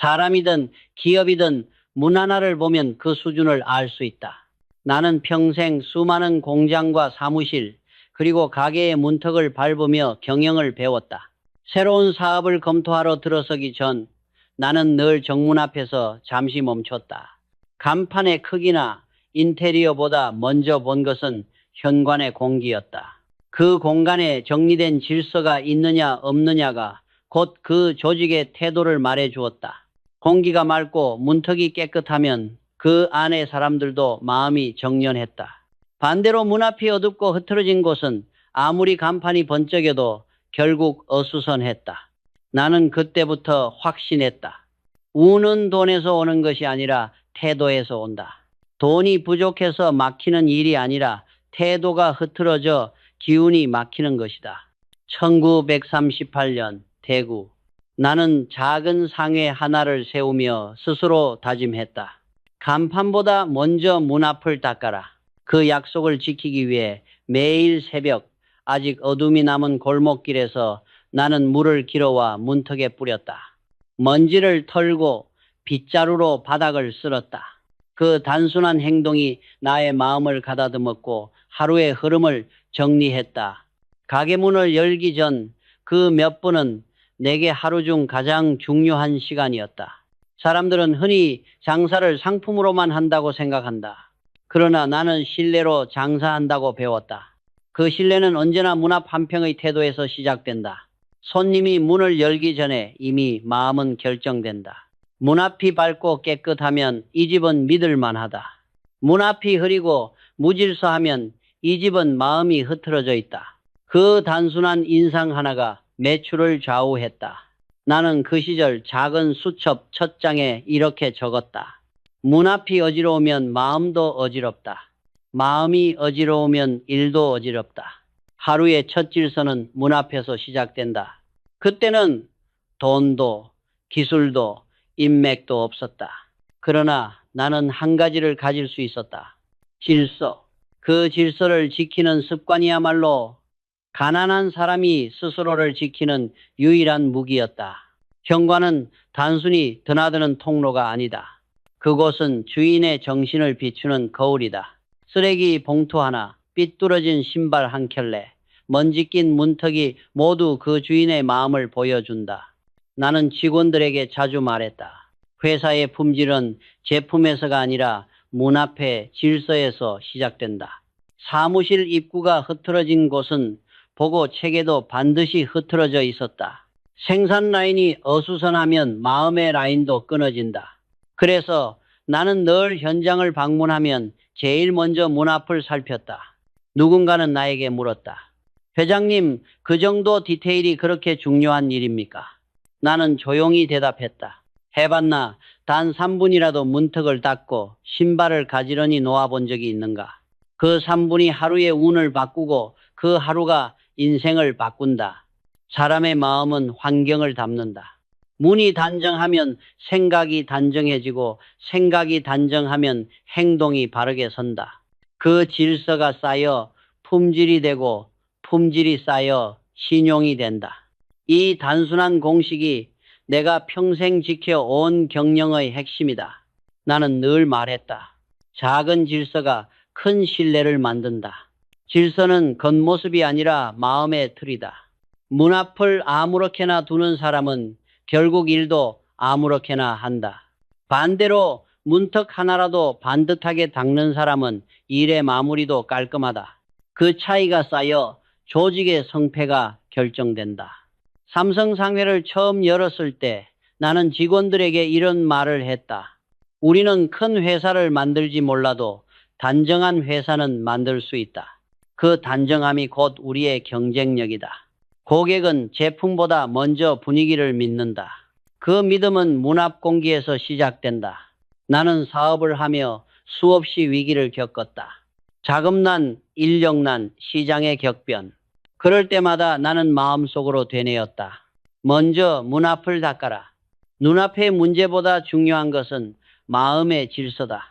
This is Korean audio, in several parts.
사람이든 기업이든 문 하나를 보면 그 수준을 알 수 있다. 나는 평생 수많은 공장과 사무실, 그리고 가게의 문턱을 밟으며 경영을 배웠다. 새로운 사업을 검토하러 들어서기 전 나는 늘 정문 앞에서 잠시 멈췄다. 간판의 크기나 인테리어보다 먼저 본 것은 현관의 공기였다. 그 공간에 정리된 질서가 있느냐 없느냐가 곧 그 조직의 태도를 말해 주었다. 공기가 맑고 문턱이 깨끗하면 그 안의 사람들도 마음이 정연했다. 반대로 문 앞이 어둡고 흐트러진 곳은 아무리 간판이 번쩍여도 결국 어수선했다. 나는 그때부터 확신했다. 운은 돈에서 오는 것이 아니라 태도에서 온다. 돈이 부족해서 막히는 일이 아니라 태도가 흐트러져 기운이 막히는 것이다. 1938년 대구. 나는 작은 상회 하나를 세우며 스스로 다짐했다. 간판보다 먼저 문 앞을 닦아라. 그 약속을 지키기 위해 매일 새벽 아직 어둠이 남은 골목길에서 나는 물을 길어와 문턱에 뿌렸다. 먼지를 털고 빗자루로 바닥을 쓸었다. 그 단순한 행동이 나의 마음을 가다듬었고 하루의 흐름을 정리했다. 가게 문을 열기 전 그 몇 분은 내게 하루 중 가장 중요한 시간이었다. 사람들은 흔히 장사를 상품으로만 한다고 생각한다. 그러나 나는 신뢰로 장사한다고 배웠다. 그 신뢰는 언제나 문 앞 한평의 태도에서 시작된다. 손님이 문을 열기 전에 이미 마음은 결정된다. 문 앞이 밝고 깨끗하면 이 집은 믿을 만하다. 문 앞이 흐리고 무질서하면 이 집은 마음이 흐트러져 있다. 그 단순한 인상 하나가 매출을 좌우했다. 나는 그 시절 작은 수첩 첫 장에 이렇게 적었다. 문 앞이 어지러우면 마음도 어지럽다. 마음이 어지러우면 일도 어지럽다. 하루의 첫 질서는 문 앞에서 시작된다. 그때는 돈도 기술도 인맥도 없었다. 그러나 나는 한 가지를 가질 수 있었다. 질서. 그 질서를 지키는 습관이야말로 가난한 사람이 스스로를 지키는 유일한 무기였다. 현관은 단순히 드나드는 통로가 아니다. 그곳은 주인의 정신을 비추는 거울이다. 쓰레기 봉투 하나, 삐뚤어진 신발 한 켤레, 먼지 낀 문턱이 모두 그 주인의 마음을 보여준다. 나는 직원들에게 자주 말했다. 회사의 품질은 제품에서가 아니라 문 앞의 질서에서 시작된다. 사무실 입구가 흐트러진 곳은 보고 체계도 반드시 흐트러져 있었다. 생산 라인이 어수선하면 마음의 라인도 끊어진다. 그래서 나는 늘 현장을 방문하면 제일 먼저 문 앞을 살폈다. 누군가는 나에게 물었다. 회장님, 그 정도 디테일이 그렇게 중요한 일입니까? 나는 조용히 대답했다. 해봤나? 단 3분이라도 문턱을 닦고 신발을 가지런히 놓아본 적이 있는가? 그 3분이 하루의 운을 바꾸고 그 하루가 인생을 바꾼다. 사람의 마음은 환경을 담는다. 문이 단정하면 생각이 단정해지고 생각이 단정하면 행동이 바르게 선다. 그 질서가 쌓여 품질이 되고 품질이 쌓여 신용이 된다. 이 단순한 공식이 내가 평생 지켜온 경영의 핵심이다. 나는 늘 말했다. 작은 질서가 큰 신뢰를 만든다. 질서는 겉모습이 아니라 마음의 틀이다. 문 앞을 아무렇게나 두는 사람은 결국 일도 아무렇게나 한다. 반대로 문턱 하나라도 반듯하게 닦는 사람은 일의 마무리도 깔끔하다. 그 차이가 쌓여 조직의 성패가 결정된다. 삼성 상회를 처음 열었을 때 나는 직원들에게 이런 말을 했다. 우리는 큰 회사를 만들지 몰라도 단정한 회사는 만들 수 있다. 그 단정함이 곧 우리의 경쟁력이다. 고객은 제품보다 먼저 분위기를 믿는다. 그 믿음은 문 앞 공기에서 시작된다. 나는 사업을 하며 수없이 위기를 겪었다. 자금난, 인력난, 시장의 격변. 그럴 때마다 나는 마음속으로 되뇌었다. 먼저 문 앞을 닦아라. 눈앞의 문제보다 중요한 것은 마음의 질서다.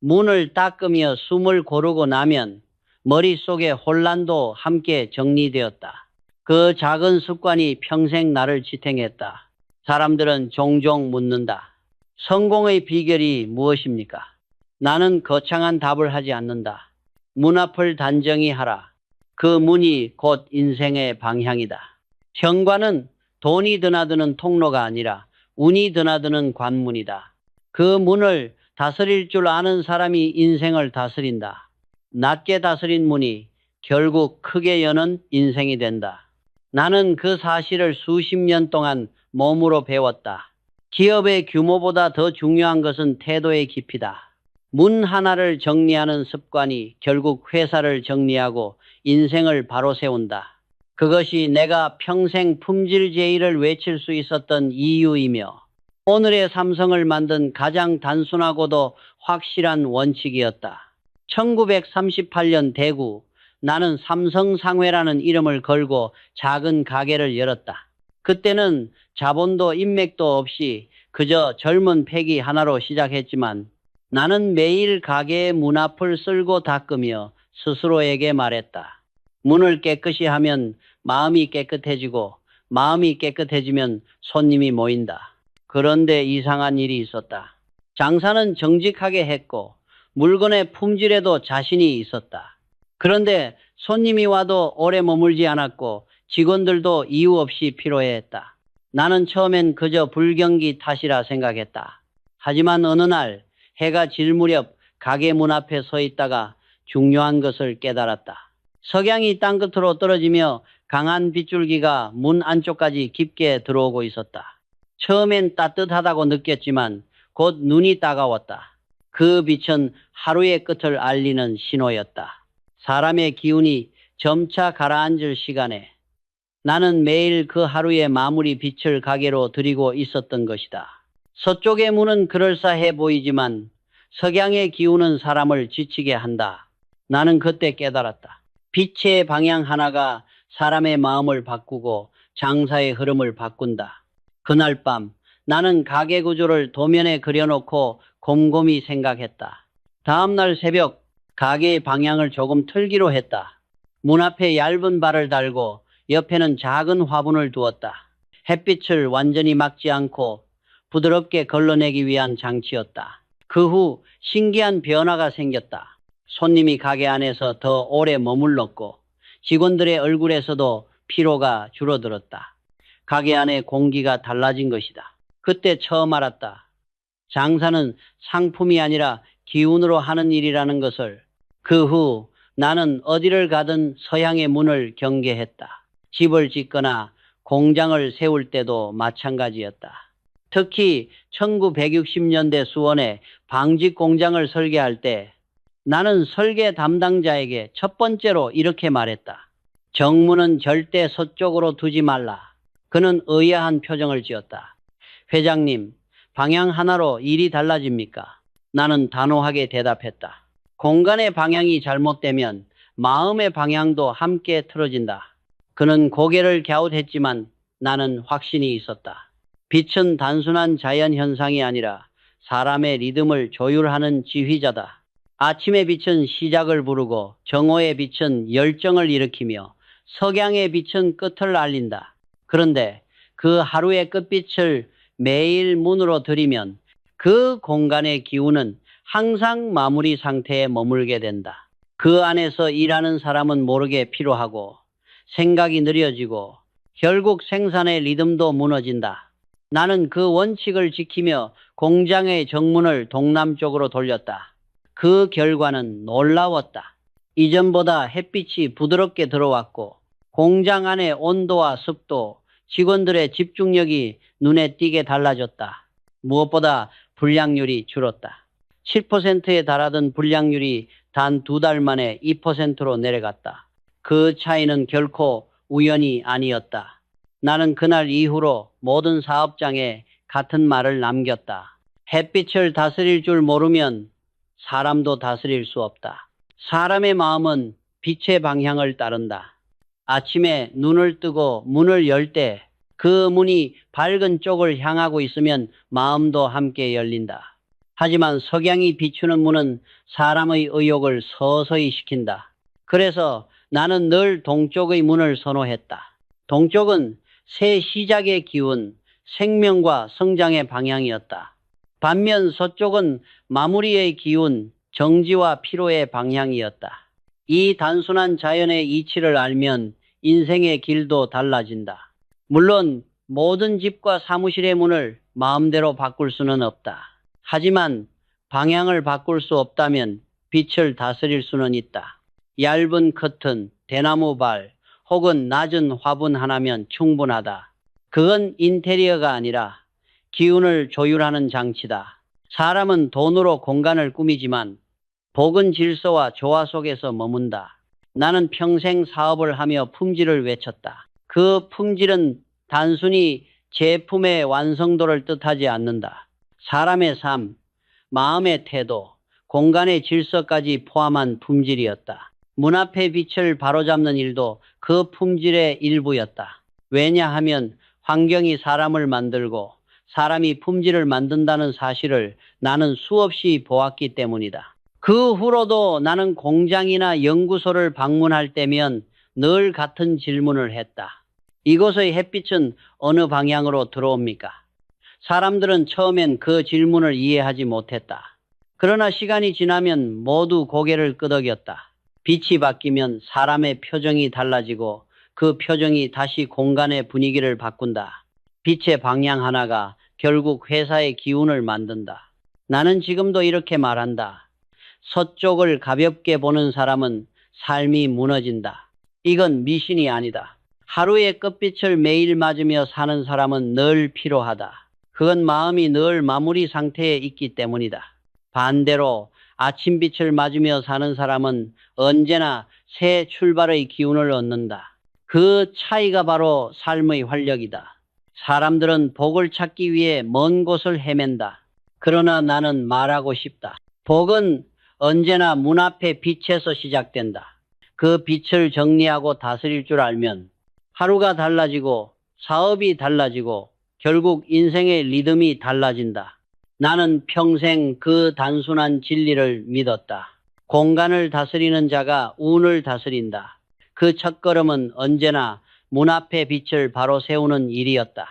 문을 닦으며 숨을 고르고 나면 머릿속의 혼란도 함께 정리되었다. 그 작은 습관이 평생 나를 지탱했다. 사람들은 종종 묻는다. 성공의 비결이 무엇입니까? 나는 거창한 답을 하지 않는다. 문 앞을 단정히 하라. 그 문이 곧 인생의 방향이다. 현관은 돈이 드나드는 통로가 아니라 운이 드나드는 관문이다. 그 문을 다스릴 줄 아는 사람이 인생을 다스린다. 낮게 다스린 문이 결국 크게 여는 인생이 된다. 나는 그 사실을 수십 년 동안 몸으로 배웠다. 기업의 규모보다 더 중요한 것은 태도의 깊이다. 문 하나를 정리하는 습관이 결국 회사를 정리하고 인생을 바로 세운다. 그것이 내가 평생 품질 제의를 외칠 수 있었던 이유이며 오늘의 삼성을 만든 가장 단순하고도 확실한 원칙이었다. 1938년 대구, 나는 삼성상회라는 이름을 걸고 작은 가게를 열었다. 그때는 자본도 인맥도 없이 그저 젊은 패기 하나로 시작했지만 나는 매일 가게의 문 앞을 쓸고 닦으며 스스로에게 말했다. 문을 깨끗이 하면 마음이 깨끗해지고 마음이 깨끗해지면 손님이 모인다. 그런데 이상한 일이 있었다. 장사는 정직하게 했고 물건의 품질에도 자신이 있었다. 그런데 손님이 와도 오래 머물지 않았고 직원들도 이유 없이 피로해했다. 나는 처음엔 그저 불경기 탓이라 생각했다. 하지만 어느 날 해가 질 무렵 가게 문 앞에 서 있다가 중요한 것을 깨달았다. 석양이 땅끝으로 떨어지며 강한 빗줄기가 문 안쪽까지 깊게 들어오고 있었다. 처음엔 따뜻하다고 느꼈지만 곧 눈이 따가웠다. 그 빛은 하루의 끝을 알리는 신호였다. 사람의 기운이 점차 가라앉을 시간에 나는 매일 그 하루의 마무리 빛을 가게로 드리고 있었던 것이다. 서쪽의 문은 그럴싸해 보이지만 석양의 기운은 사람을 지치게 한다. 나는 그때 깨달았다. 빛의 방향 하나가 사람의 마음을 바꾸고 장사의 흐름을 바꾼다. 그날 밤 나는 가게 구조를 도면에 그려놓고 곰곰이 생각했다. 다음날 새벽 가게의 방향을 조금 틀기로 했다. 문 앞에 얇은 발을 달고 옆에는 작은 화분을 두었다. 햇빛을 완전히 막지 않고 부드럽게 걸러내기 위한 장치였다. 그 후 신기한 변화가 생겼다. 손님이 가게 안에서 더 오래 머물렀고 직원들의 얼굴에서도 피로가 줄어들었다. 가게 안의 공기가 달라진 것이다. 그때 처음 알았다. 장사는 상품이 아니라 기운으로 하는 일이라는 것을. 그 후 나는 어디를 가든 서양의 문을 경계했다. 집을 짓거나 공장을 세울 때도 마찬가지였다. 특히 1960년대 수원에 방직 공장을 설계할 때 나는 설계 담당자에게 첫 번째로 이렇게 말했다. 정문은 절대 서쪽으로 두지 말라. 그는 의아한 표정을 지었다. 회장님, 방향 하나로 일이 달라집니까? 나는 단호하게 대답했다. 공간의 방향이 잘못되면 마음의 방향도 함께 틀어진다. 그는 고개를 갸웃했지만 나는 확신이 있었다. 빛은 단순한 자연 현상이 아니라 사람의 리듬을 조율하는 지휘자다. 아침의 빛은 시작을 부르고 정오의 빛은 열정을 일으키며 석양의 빛은 끝을 알린다. 그런데 그 하루의 끝빛을 매일 문으로 들이면 그 공간의 기운은 항상 마무리 상태에 머물게 된다. 그 안에서 일하는 사람은 모르게 피로하고 생각이 느려지고 결국 생산의 리듬도 무너진다. 나는 그 원칙을 지키며 공장의 정문을 동남쪽으로 돌렸다. 그 결과는 놀라웠다. 이전보다 햇빛이 부드럽게 들어왔고 공장 안의 온도와 습도, 직원들의 집중력이 눈에 띄게 달라졌다. 무엇보다 불량률이 줄었다. 7%에 달하던 불량률이 단 2달 만에 2%로 내려갔다. 그 차이는 결코 우연이 아니었다. 나는 그날 이후로 모든 사업장에 같은 말을 남겼다. 햇빛을 다스릴 줄 모르면 사람도 다스릴 수 없다. 사람의 마음은 빛의 방향을 따른다. 아침에 눈을 뜨고 문을 열 때 그 문이 밝은 쪽을 향하고 있으면 마음도 함께 열린다. 하지만 석양이 비추는 문은 사람의 의욕을 서서히 식힌다. 그래서 나는 늘 동쪽의 문을 선호했다. 동쪽은 새 시작의 기운, 생명과 성장의 방향이었다. 반면 서쪽은 마무리의 기운, 정지와 피로의 방향이었다. 이 단순한 자연의 이치를 알면 인생의 길도 달라진다. 물론 모든 집과 사무실의 문을 마음대로 바꿀 수는 없다. 하지만 방향을 바꿀 수 없다면 빛을 다스릴 수는 있다. 얇은 커튼, 대나무 발, 혹은 낮은 화분 하나면 충분하다. 그건 인테리어가 아니라 기운을 조율하는 장치다. 사람은 돈으로 공간을 꾸미지만 복은 질서와 조화 속에서 머문다. 나는 평생 사업을 하며 품질을 외쳤다. 그 품질은 단순히 제품의 완성도를 뜻하지 않는다. 사람의 삶, 마음의 태도, 공간의 질서까지 포함한 품질이었다. 문 앞의 빛을 바로잡는 일도 그 품질의 일부였다. 왜냐하면 환경이 사람을 만들고 사람이 품질을 만든다는 사실을 나는 수없이 보았기 때문이다. 그 후로도 나는 공장이나 연구소를 방문할 때면 늘 같은 질문을 했다. 이곳의 햇빛은 어느 방향으로 들어옵니까? 사람들은 처음엔 그 질문을 이해하지 못했다. 그러나 시간이 지나면 모두 고개를 끄덕였다. 빛이 바뀌면 사람의 표정이 달라지고 그 표정이 다시 공간의 분위기를 바꾼다. 빛의 방향 하나가 결국 회사의 기운을 만든다. 나는 지금도 이렇게 말한다. 서쪽을 가볍게 보는 사람은 삶이 무너진다. 이건 미신이 아니다. 하루의 끝빛을 매일 맞으며 사는 사람은 늘 필요하다. 그건 마음이 늘 마무리 상태에 있기 때문이다. 반대로 아침빛을 맞으며 사는 사람은 언제나 새 출발의 기운을 얻는다. 그 차이가 바로 삶의 활력이다. 사람들은 복을 찾기 위해 먼 곳을 헤맨다. 그러나 나는 말하고 싶다. 복은 언제나 문 앞의 빛에서 시작된다. 그 빛을 정리하고 다스릴 줄 알면 하루가 달라지고 사업이 달라지고 결국 인생의 리듬이 달라진다. 나는 평생 그 단순한 진리를 믿었다. 공간을 다스리는 자가 운을 다스린다. 그 첫걸음은 언제나 문 앞에 빛을 바로 세우는 일이었다.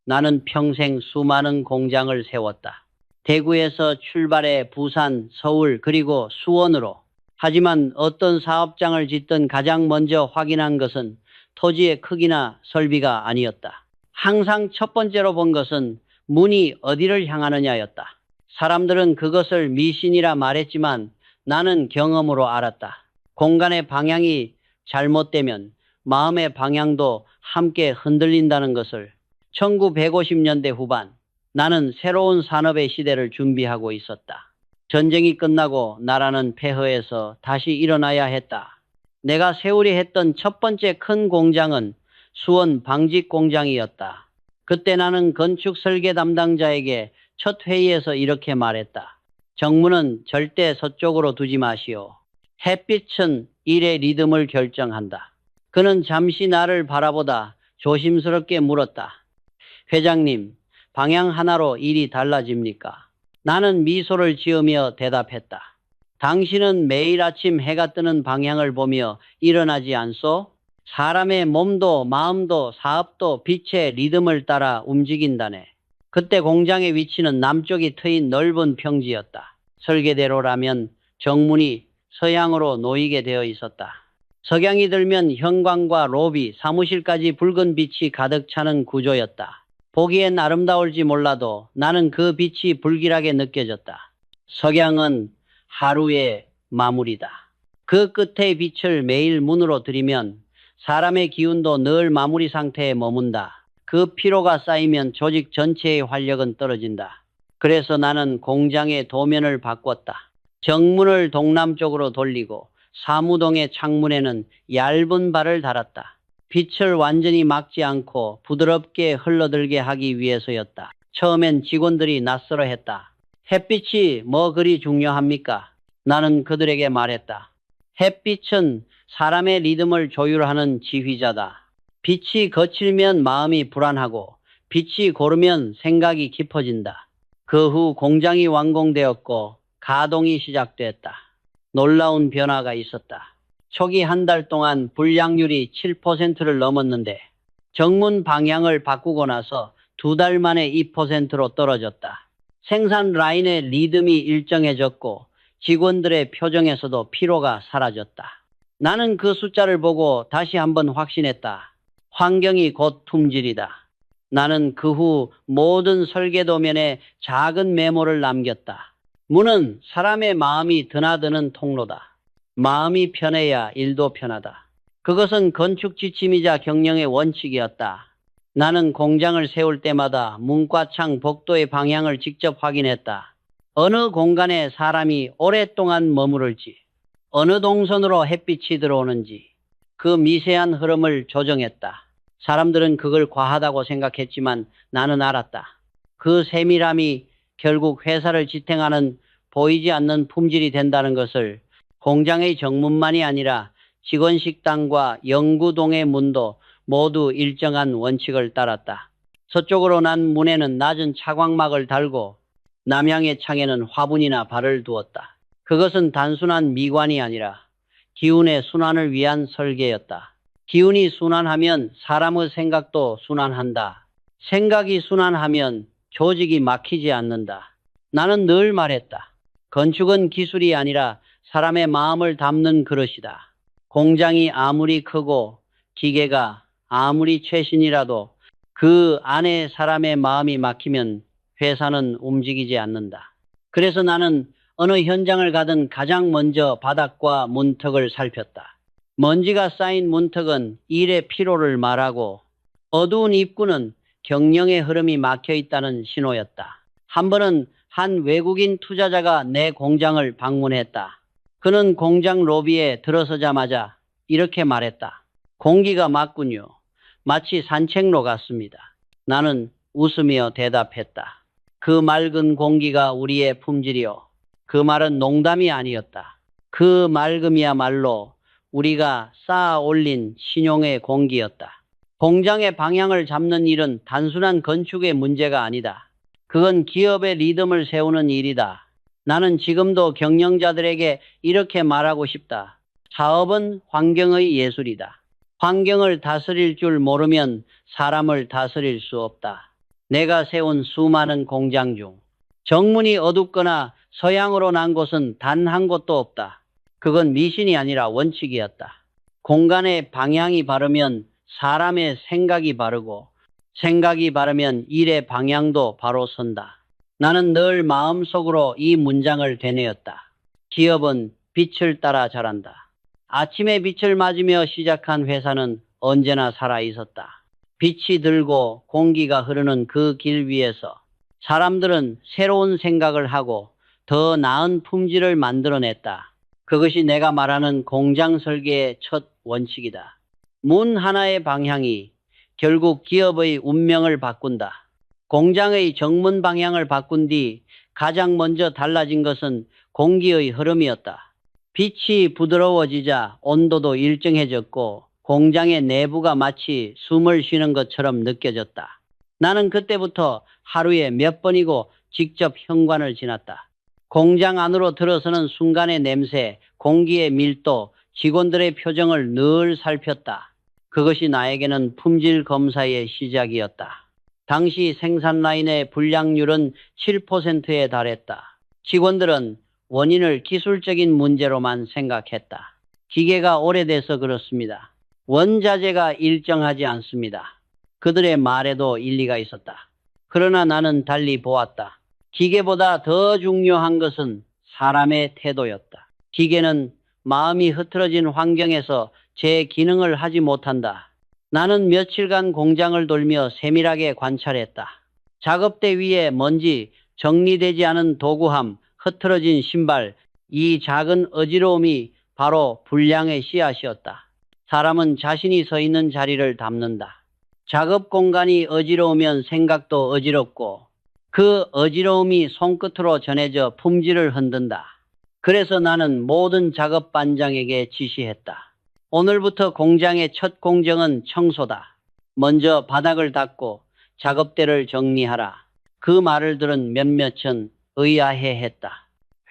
나는 평생 수많은 공장을 세웠다. 대구에서 출발해 부산, 서울 그리고 수원으로. 하지만 어떤 사업장을 짓든 가장 먼저 확인한 것은 토지의 크기나 설비가 아니었다. 항상 첫 번째로 본 것은 문이 어디를 향하느냐였다. 사람들은 그것을 미신이라 말했지만 나는 경험으로 알았다. 공간의 방향이 잘못되면 마음의 방향도 함께 흔들린다는 것을. 1950년대 후반, 나는 새로운 산업의 시대를 준비하고 있었다. 전쟁이 끝나고 나라는 폐허에서 다시 일어나야 했다. 내가 세우려 했던 첫 번째 큰 공장은 수원 방직 공장이었다. 그때 나는 건축 설계 담당자에게 첫 회의에서 이렇게 말했다. 정문은 절대 서쪽으로 두지 마시오. 햇빛은 일의 리듬을 결정한다. 그는 잠시 나를 바라보다 조심스럽게 물었다. 회장님, 방향 하나로 일이 달라집니까? 나는 미소를 지으며 대답했다. 당신은 매일 아침 해가 뜨는 방향을 보며 일어나지 않소? 사람의 몸도 마음도 사업도 빛의 리듬을 따라 움직인다네. 그때 공장의 위치는 남쪽이 트인 넓은 평지였다. 설계대로라면 정문이 서양으로 놓이게 되어 있었다. 석양이 들면 현관과 로비, 사무실까지 붉은 빛이 가득 차는 구조였다. 보기엔 아름다울지 몰라도 나는 그 빛이 불길하게 느껴졌다. 석양은 하루의 마무리다. 그 끝의 빛을 매일 문으로 들이면 사람의 기운도 늘 마무리 상태에 머문다. 그 피로가 쌓이면 조직 전체의 활력은 떨어진다. 그래서 나는 공장의 도면을 바꿨다. 정문을 동남쪽으로 돌리고 사무동의 창문에는 얇은 발을 달았다. 빛을 완전히 막지 않고 부드럽게 흘러들게 하기 위해서였다. 처음엔 직원들이 낯설어했다. 햇빛이 뭐 그리 중요합니까? 나는 그들에게 말했다. 햇빛은 사람의 리듬을 조율하는 지휘자다. 빛이 거칠면 마음이 불안하고 빛이 고르면 생각이 깊어진다. 그 후 공장이 완공되었고 가동이 시작됐다. 놀라운 변화가 있었다. 초기 한 달 동안 불량률이 7%를 넘었는데 정문 방향을 바꾸고 나서 2달 만에 2%로 떨어졌다. 생산 라인의 리듬이 일정해졌고 직원들의 표정에서도 피로가 사라졌다. 나는 그 숫자를 보고 다시 한번 확신했다. 환경이 곧 품질이다. 나는 그 후 모든 설계도면에 작은 메모를 남겼다. 문은 사람의 마음이 드나드는 통로다. 마음이 편해야 일도 편하다. 그것은 건축 지침이자 경영의 원칙이었다. 나는 공장을 세울 때마다 문과 창 복도의 방향을 직접 확인했다. 어느 공간에 사람이 오랫동안 머무를지, 어느 동선으로 햇빛이 들어오는지 그 미세한 흐름을 조정했다. 사람들은 그걸 과하다고 생각했지만 나는 알았다. 그 세밀함이 결국 회사를 지탱하는 보이지 않는 품질이 된다는 것을. 공장의 정문만이 아니라 직원 식당과 연구동의 문도 모두 일정한 원칙을 따랐다. 서쪽으로 난 문에는 낮은 차광막을 달고 남향의 창에는 화분이나 발을 두었다. 그것은 단순한 미관이 아니라 기운의 순환을 위한 설계였다. 기운이 순환하면 사람의 생각도 순환한다. 생각이 순환하면 조직이 막히지 않는다. 나는 늘 말했다. 건축은 기술이 아니라 사람의 마음을 담는 그릇이다. 공장이 아무리 크고 기계가 아무리 최신이라도 그 안에 사람의 마음이 막히면 회사는 움직이지 않는다. 그래서 나는 어느 현장을 가든 가장 먼저 바닥과 문턱을 살폈다. 먼지가 쌓인 문턱은 일의 피로를 말하고 어두운 입구는 경영의 흐름이 막혀 있다는 신호였다. 한 번은 한 외국인 투자자가 내 공장을 방문했다. 그는 공장 로비에 들어서자마자 이렇게 말했다. 공기가 맑군요. 마치 산책로 같습니다. 나는 웃으며 대답했다. 그 맑은 공기가 우리의 품질이요. 그 말은 농담이 아니었다. 그 맑음이야말로 우리가 쌓아 올린 신용의 공기였다. 공장의 방향을 잡는 일은 단순한 건축의 문제가 아니다. 그건 기업의 리듬을 세우는 일이다. 나는 지금도 경영자들에게 이렇게 말하고 싶다. 사업은 환경의 예술이다. 환경을 다스릴 줄 모르면 사람을 다스릴 수 없다. 내가 세운 수많은 공장 중 정문이 어둡거나 서양으로 난 곳은 단 한 곳도 없다. 그건 미신이 아니라 원칙이었다. 공간의 방향이 바르면 사람의 생각이 바르고 생각이 바르면 일의 방향도 바로 선다. 나는 늘 마음속으로 이 문장을 되뇌었다. 기업은 빛을 따라 자란다. 아침에 빛을 맞으며 시작한 회사는 언제나 살아 있었다. 빛이 들고 공기가 흐르는 그 길 위에서 사람들은 새로운 생각을 하고 더 나은 품질을 만들어냈다. 그것이 내가 말하는 공장 설계의 첫 원칙이다. 문 하나의 방향이 결국 기업의 운명을 바꾼다. 공장의 정문 방향을 바꾼 뒤 가장 먼저 달라진 것은 공기의 흐름이었다. 빛이 부드러워지자 온도도 일정해졌고 공장의 내부가 마치 숨을 쉬는 것처럼 느껴졌다. 나는 그때부터 하루에 몇 번이고 직접 현관을 지났다. 공장 안으로 들어서는 순간의 냄새, 공기의 밀도, 직원들의 표정을 늘 살폈다. 그것이 나에게는 품질 검사의 시작이었다. 당시 생산 라인의 불량률은 7%에 달했다. 직원들은 원인을 기술적인 문제로만 생각했다. 기계가 오래돼서 그렇습니다. 원자재가 일정하지 않습니다. 그들의 말에도 일리가 있었다. 그러나 나는 달리 보았다. 기계보다 더 중요한 것은 사람의 태도였다. 기계는 마음이 흐트러진 환경에서 제 기능을 하지 못한다. 나는 며칠간 공장을 돌며 세밀하게 관찰했다. 작업대 위에 먼지, 정리되지 않은 도구함, 흐트러진 신발, 이 작은 어지러움이 바로 불량의 씨앗이었다. 사람은 자신이 서 있는 자리를 담는다. 작업 공간이 어지러우면 생각도 어지럽고 그 어지러움이 손끝으로 전해져 품질을 흔든다. 그래서 나는 모든 작업 반장에게 지시했다. 오늘부터 공장의 첫 공정은 청소다. 먼저 바닥을 닦고 작업대를 정리하라. 그 말을 들은 몇몇은 의아해했다.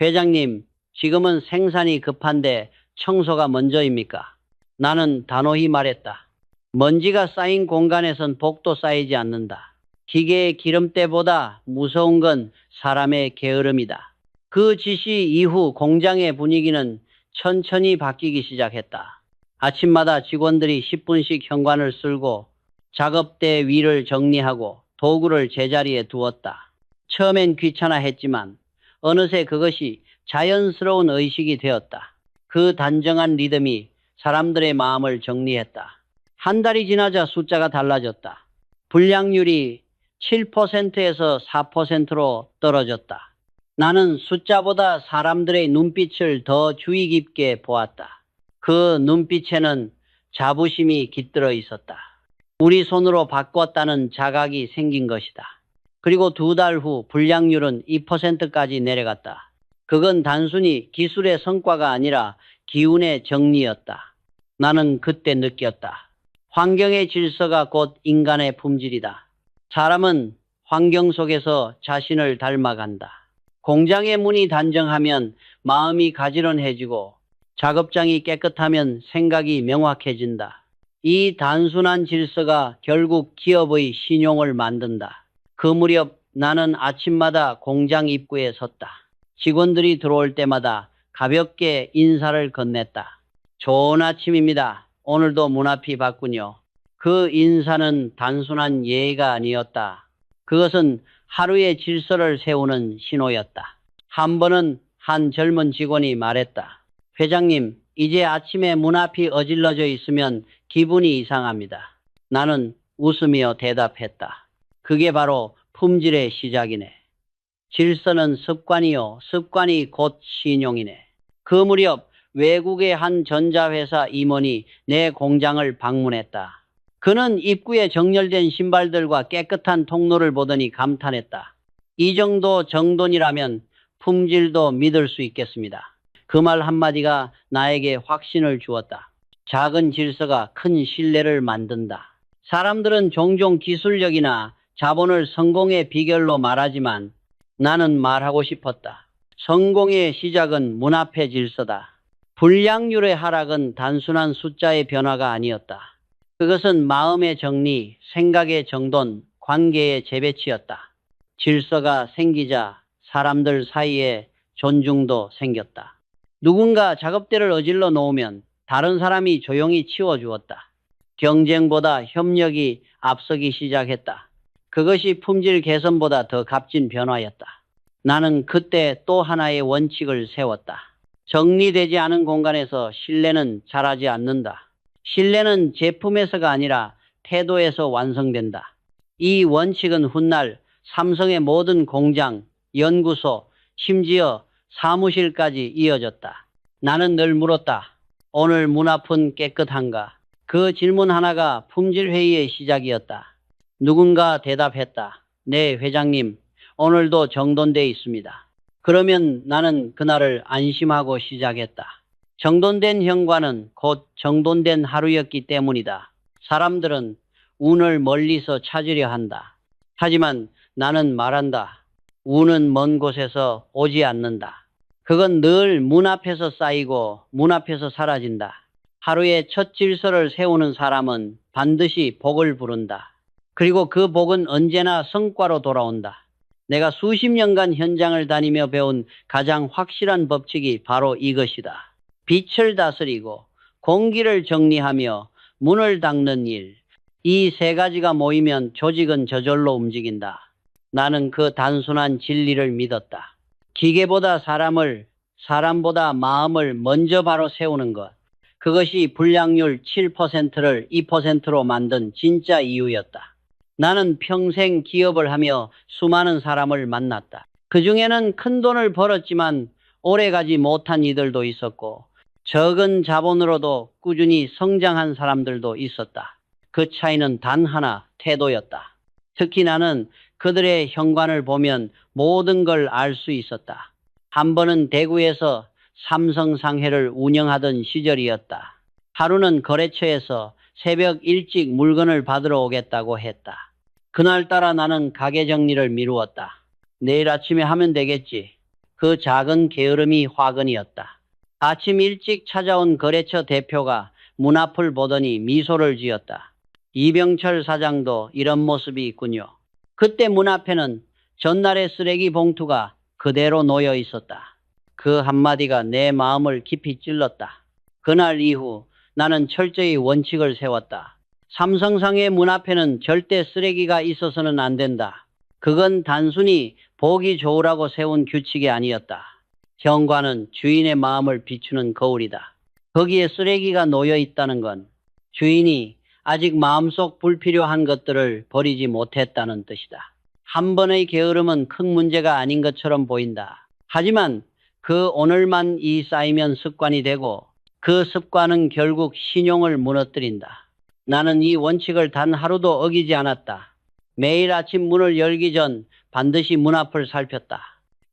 회장님, 지금은 생산이 급한데 청소가 먼저입니까? 나는 단호히 말했다. 먼지가 쌓인 공간에선 복도 쌓이지 않는다. 기계의 기름때보다 무서운 건 사람의 게으름이다. 그 지시 이후 공장의 분위기는 천천히 바뀌기 시작했다. 아침마다 직원들이 10분씩 현관을 쓸고 작업대 위를 정리하고 도구를 제자리에 두었다. 처음엔 귀찮아했지만 어느새 그것이 자연스러운 의식이 되었다. 그 단정한 리듬이 사람들의 마음을 정리했다. 한 달이 지나자 숫자가 달라졌다. 불량률이 7%에서 4%로 떨어졌다. 나는 숫자보다 사람들의 눈빛을 더 주의 깊게 보았다. 그 눈빛에는 자부심이 깃들어 있었다. 우리 손으로 바꿨다는 자각이 생긴 것이다. 그리고 2달 후 불량률은 2%까지 내려갔다. 그건 단순히 기술의 성과가 아니라 기운의 정리였다. 나는 그때 느꼈다. 환경의 질서가 곧 인간의 품질이다. 사람은 환경 속에서 자신을 닮아간다. 공장의 문이 단정하면 마음이 가지런해지고 작업장이 깨끗하면 생각이 명확해진다. 이 단순한 질서가 결국 기업의 신용을 만든다. 그 무렵 나는 아침마다 공장 입구에 섰다. 직원들이 들어올 때마다 가볍게 인사를 건넸다. 좋은 아침입니다. 오늘도 문 앞이 봤군요. 그 인사는 단순한 예의가 아니었다. 그것은 하루의 질서를 세우는 신호였다. 한 번은 한 젊은 직원이 말했다. 회장님, 이제 아침에 문 앞이 어질러져 있으면 기분이 이상합니다. 나는 웃으며 대답했다. 그게 바로 품질의 시작이네. 질서는 습관이요. 습관이 곧 신용이네. 그 무렵 외국의 한 전자회사 임원이 내 공장을 방문했다. 그는 입구에 정렬된 신발들과 깨끗한 통로를 보더니 감탄했다. 이 정도 정돈이라면 품질도 믿을 수 있겠습니다. 그 말 한마디가 나에게 확신을 주었다. 작은 질서가 큰 신뢰를 만든다. 사람들은 종종 기술력이나 자본을 성공의 비결로 말하지만 나는 말하고 싶었다. 성공의 시작은 문 앞의 질서다. 불량률의 하락은 단순한 숫자의 변화가 아니었다. 그것은 마음의 정리, 생각의 정돈, 관계의 재배치였다. 질서가 생기자 사람들 사이에 존중도 생겼다. 누군가 작업대를 어질러 놓으면 다른 사람이 조용히 치워주었다. 경쟁보다 협력이 앞서기 시작했다. 그것이 품질 개선보다 더 값진 변화였다. 나는 그때 또 하나의 원칙을 세웠다. 정리되지 않은 공간에서 신뢰는 자라지 않는다. 신뢰는 제품에서가 아니라 태도에서 완성된다. 이 원칙은 훗날 삼성의 모든 공장, 연구소, 심지어 사무실까지 이어졌다. 나는 늘 물었다. 오늘 문 앞은 깨끗한가? 그 질문 하나가 품질회의의 시작이었다. 누군가 대답했다. 네, 회장님. 오늘도 정돈돼 있습니다. 그러면 나는 그날을 안심하고 시작했다. 정돈된 현관은 곧 정돈된 하루였기 때문이다. 사람들은 운을 멀리서 찾으려 한다. 하지만 나는 말한다. 운은 먼 곳에서 오지 않는다. 그건 늘 문 앞에서 쌓이고 문 앞에서 사라진다. 하루의 첫 질서를 세우는 사람은 반드시 복을 부른다. 그리고 그 복은 언제나 성과로 돌아온다. 내가 수십 년간 현장을 다니며 배운 가장 확실한 법칙이 바로 이것이다. 빛을 다스리고 공기를 정리하며 문을 닦는 일. 이 세 가지가 모이면 조직은 저절로 움직인다. 나는 그 단순한 진리를 믿었다. 기계보다 사람을, 사람보다 마음을 먼저 바로 세우는 것. 그것이 불량률 7%를 2%로 만든 진짜 이유였다. 나는 평생 기업을 하며 수많은 사람을 만났다. 그중에는 큰 돈을 벌었지만 오래가지 못한 이들도 있었고 적은 자본으로도 꾸준히 성장한 사람들도 있었다. 그 차이는 단 하나, 태도였다. 특히 나는 그들의 현관을 보면 모든 걸 알 수 있었다. 한 번은 대구에서 삼성상해를 운영하던 시절이었다. 하루는 거래처에서 새벽 일찍 물건을 받으러 오겠다고 했다. 그날따라 나는 가게 정리를 미루었다. 내일 아침에 하면 되겠지. 그 작은 게으름이 화근이었다. 아침 일찍 찾아온 거래처 대표가 문 앞을 보더니 미소를 지었다. 이병철 사장도 이런 모습이 있군요. 그때 문 앞에는 전날의 쓰레기 봉투가 그대로 놓여 있었다. 그 한마디가 내 마음을 깊이 찔렀다. 그날 이후 나는 철저히 원칙을 세웠다. 삼성상의 문 앞에는 절대 쓰레기가 있어서는 안 된다. 그건 단순히 보기 좋으라고 세운 규칙이 아니었다. 현관은 주인의 마음을 비추는 거울이다. 거기에 쓰레기가 놓여 있다는 건 주인이 아직 마음속 불필요한 것들을 버리지 못했다는 뜻이다. 한 번의 게으름은 큰 문제가 아닌 것처럼 보인다. 하지만 그 오늘만 쌓이면 습관이 되고 그 습관은 결국 신용을 무너뜨린다. 나는 이 원칙을 단 하루도 어기지 않았다. 매일 아침 문을 열기 전 반드시 문 앞을 살폈다.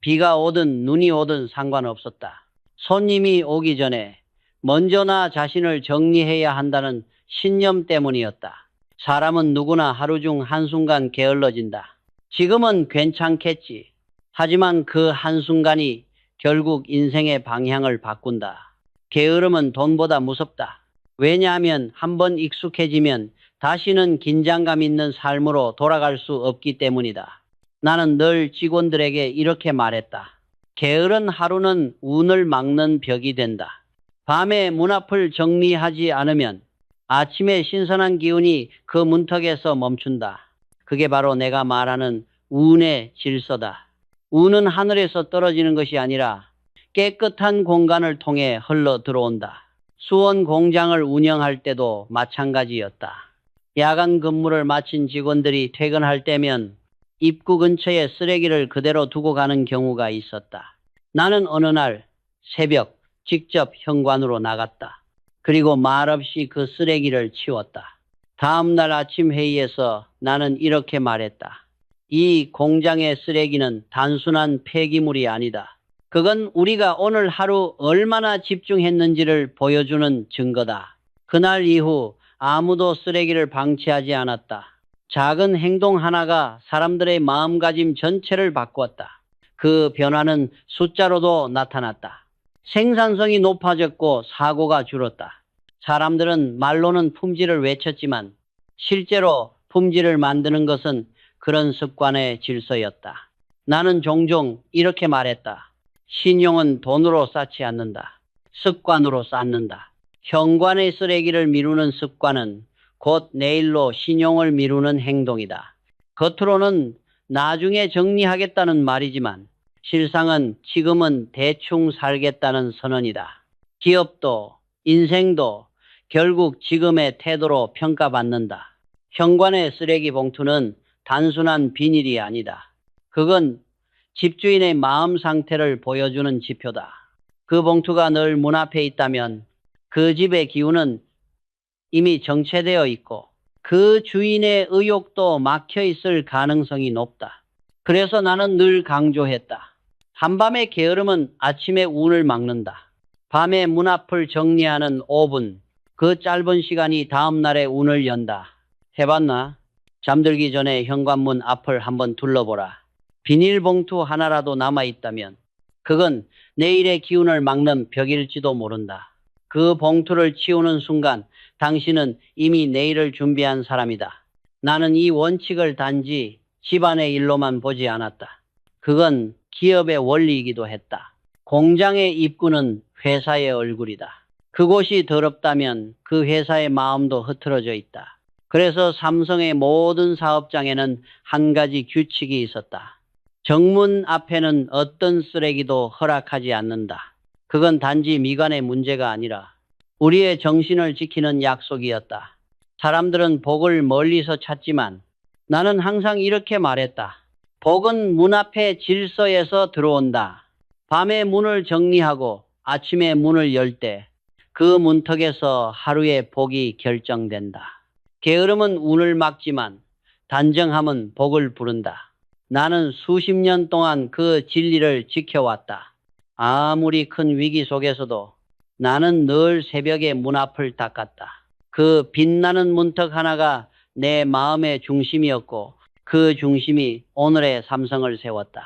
비가 오든 눈이 오든 상관없었다. 손님이 오기 전에 먼저 나 자신을 정리해야 한다는 신념 때문이었다. 사람은 누구나 하루 중 한순간 게을러진다. 지금은 괜찮겠지. 하지만 그 한순간이 결국 인생의 방향을 바꾼다. 게으름은 돈보다 무섭다. 왜냐하면 한번 익숙해지면 다시는 긴장감 있는 삶으로 돌아갈 수 없기 때문이다. 나는 늘 직원들에게 이렇게 말했다. 게으른 하루는 운을 막는 벽이 된다. 밤에 문 앞을 정리하지 않으면 아침에 신선한 기운이 그 문턱에서 멈춘다. 그게 바로 내가 말하는 운의 질서다. 운은 하늘에서 떨어지는 것이 아니라 깨끗한 공간을 통해 흘러 들어온다. 수원 공장을 운영할 때도 마찬가지였다. 야간 근무를 마친 직원들이 퇴근할 때면 입구 근처에 쓰레기를 그대로 두고 가는 경우가 있었다. 나는 어느 날 새벽 직접 현관으로 나갔다. 그리고 말없이 그 쓰레기를 치웠다. 다음 날 아침 회의에서 나는 이렇게 말했다. 이 공장의 쓰레기는 단순한 폐기물이 아니다. 그건 우리가 오늘 하루 얼마나 집중했는지를 보여주는 증거다. 그날 이후 아무도 쓰레기를 방치하지 않았다. 작은 행동 하나가 사람들의 마음가짐 전체를 바꾸었다. 그 변화는 숫자로도 나타났다. 생산성이 높아졌고 사고가 줄었다. 사람들은 말로는 품질을 외쳤지만 실제로 품질을 만드는 것은 그런 습관의 질서였다. 나는 종종 이렇게 말했다. 신용은 돈으로 쌓지 않는다. 습관으로 쌓는다. 현관의 쓰레기를 미루는 습관은 곧 내일로 신용을 미루는 행동이다. 겉으로는 나중에 정리하겠다는 말이지만 실상은 지금은 대충 살겠다는 선언이다. 기업도 인생도 결국 지금의 태도로 평가받는다. 현관의 쓰레기 봉투는 단순한 비닐이 아니다. 그건 집주인의 마음 상태를 보여주는 지표다. 그 봉투가 늘 문 앞에 있다면 그 집의 기운은 이미 정체되어 있고 그 주인의 의욕도 막혀 있을 가능성이 높다. 그래서 나는 늘 강조했다. 한밤의 게으름은 아침의 운을 막는다. 밤에 문 앞을 정리하는 5분, 그 짧은 시간이 다음 날의 운을 연다. 해봤나? 잠들기 전에 현관문 앞을 한번 둘러보라. 비닐봉투 하나라도 남아있다면 그건 내일의 기운을 막는 벽일지도 모른다. 그 봉투를 치우는 순간 당신은 이미 내일을 준비한 사람이다. 나는 이 원칙을 단지 집안의 일로만 보지 않았다. 그건 기업의 원리이기도 했다. 공장의 입구는 회사의 얼굴이다. 그곳이 더럽다면 그 회사의 마음도 흐트러져 있다. 그래서 삼성의 모든 사업장에는 한 가지 규칙이 있었다. 정문 앞에는 어떤 쓰레기도 허락하지 않는다. 그건 단지 미간의 문제가 아니라 우리의 정신을 지키는 약속이었다. 사람들은 복을 멀리서 찾지만 나는 항상 이렇게 말했다. 복은 문 앞의 질서에서 들어온다. 밤에 문을 정리하고 아침에 문을 열 때 그 문턱에서 하루의 복이 결정된다. 게으름은 운을 막지만 단정함은 복을 부른다. 나는 수십 년 동안 그 진리를 지켜왔다. 아무리 큰 위기 속에서도 나는 늘 새벽에 문 앞을 닦았다. 그 빛나는 문턱 하나가 내 마음의 중심이었고 그 중심이 오늘의 삼성을 세웠다.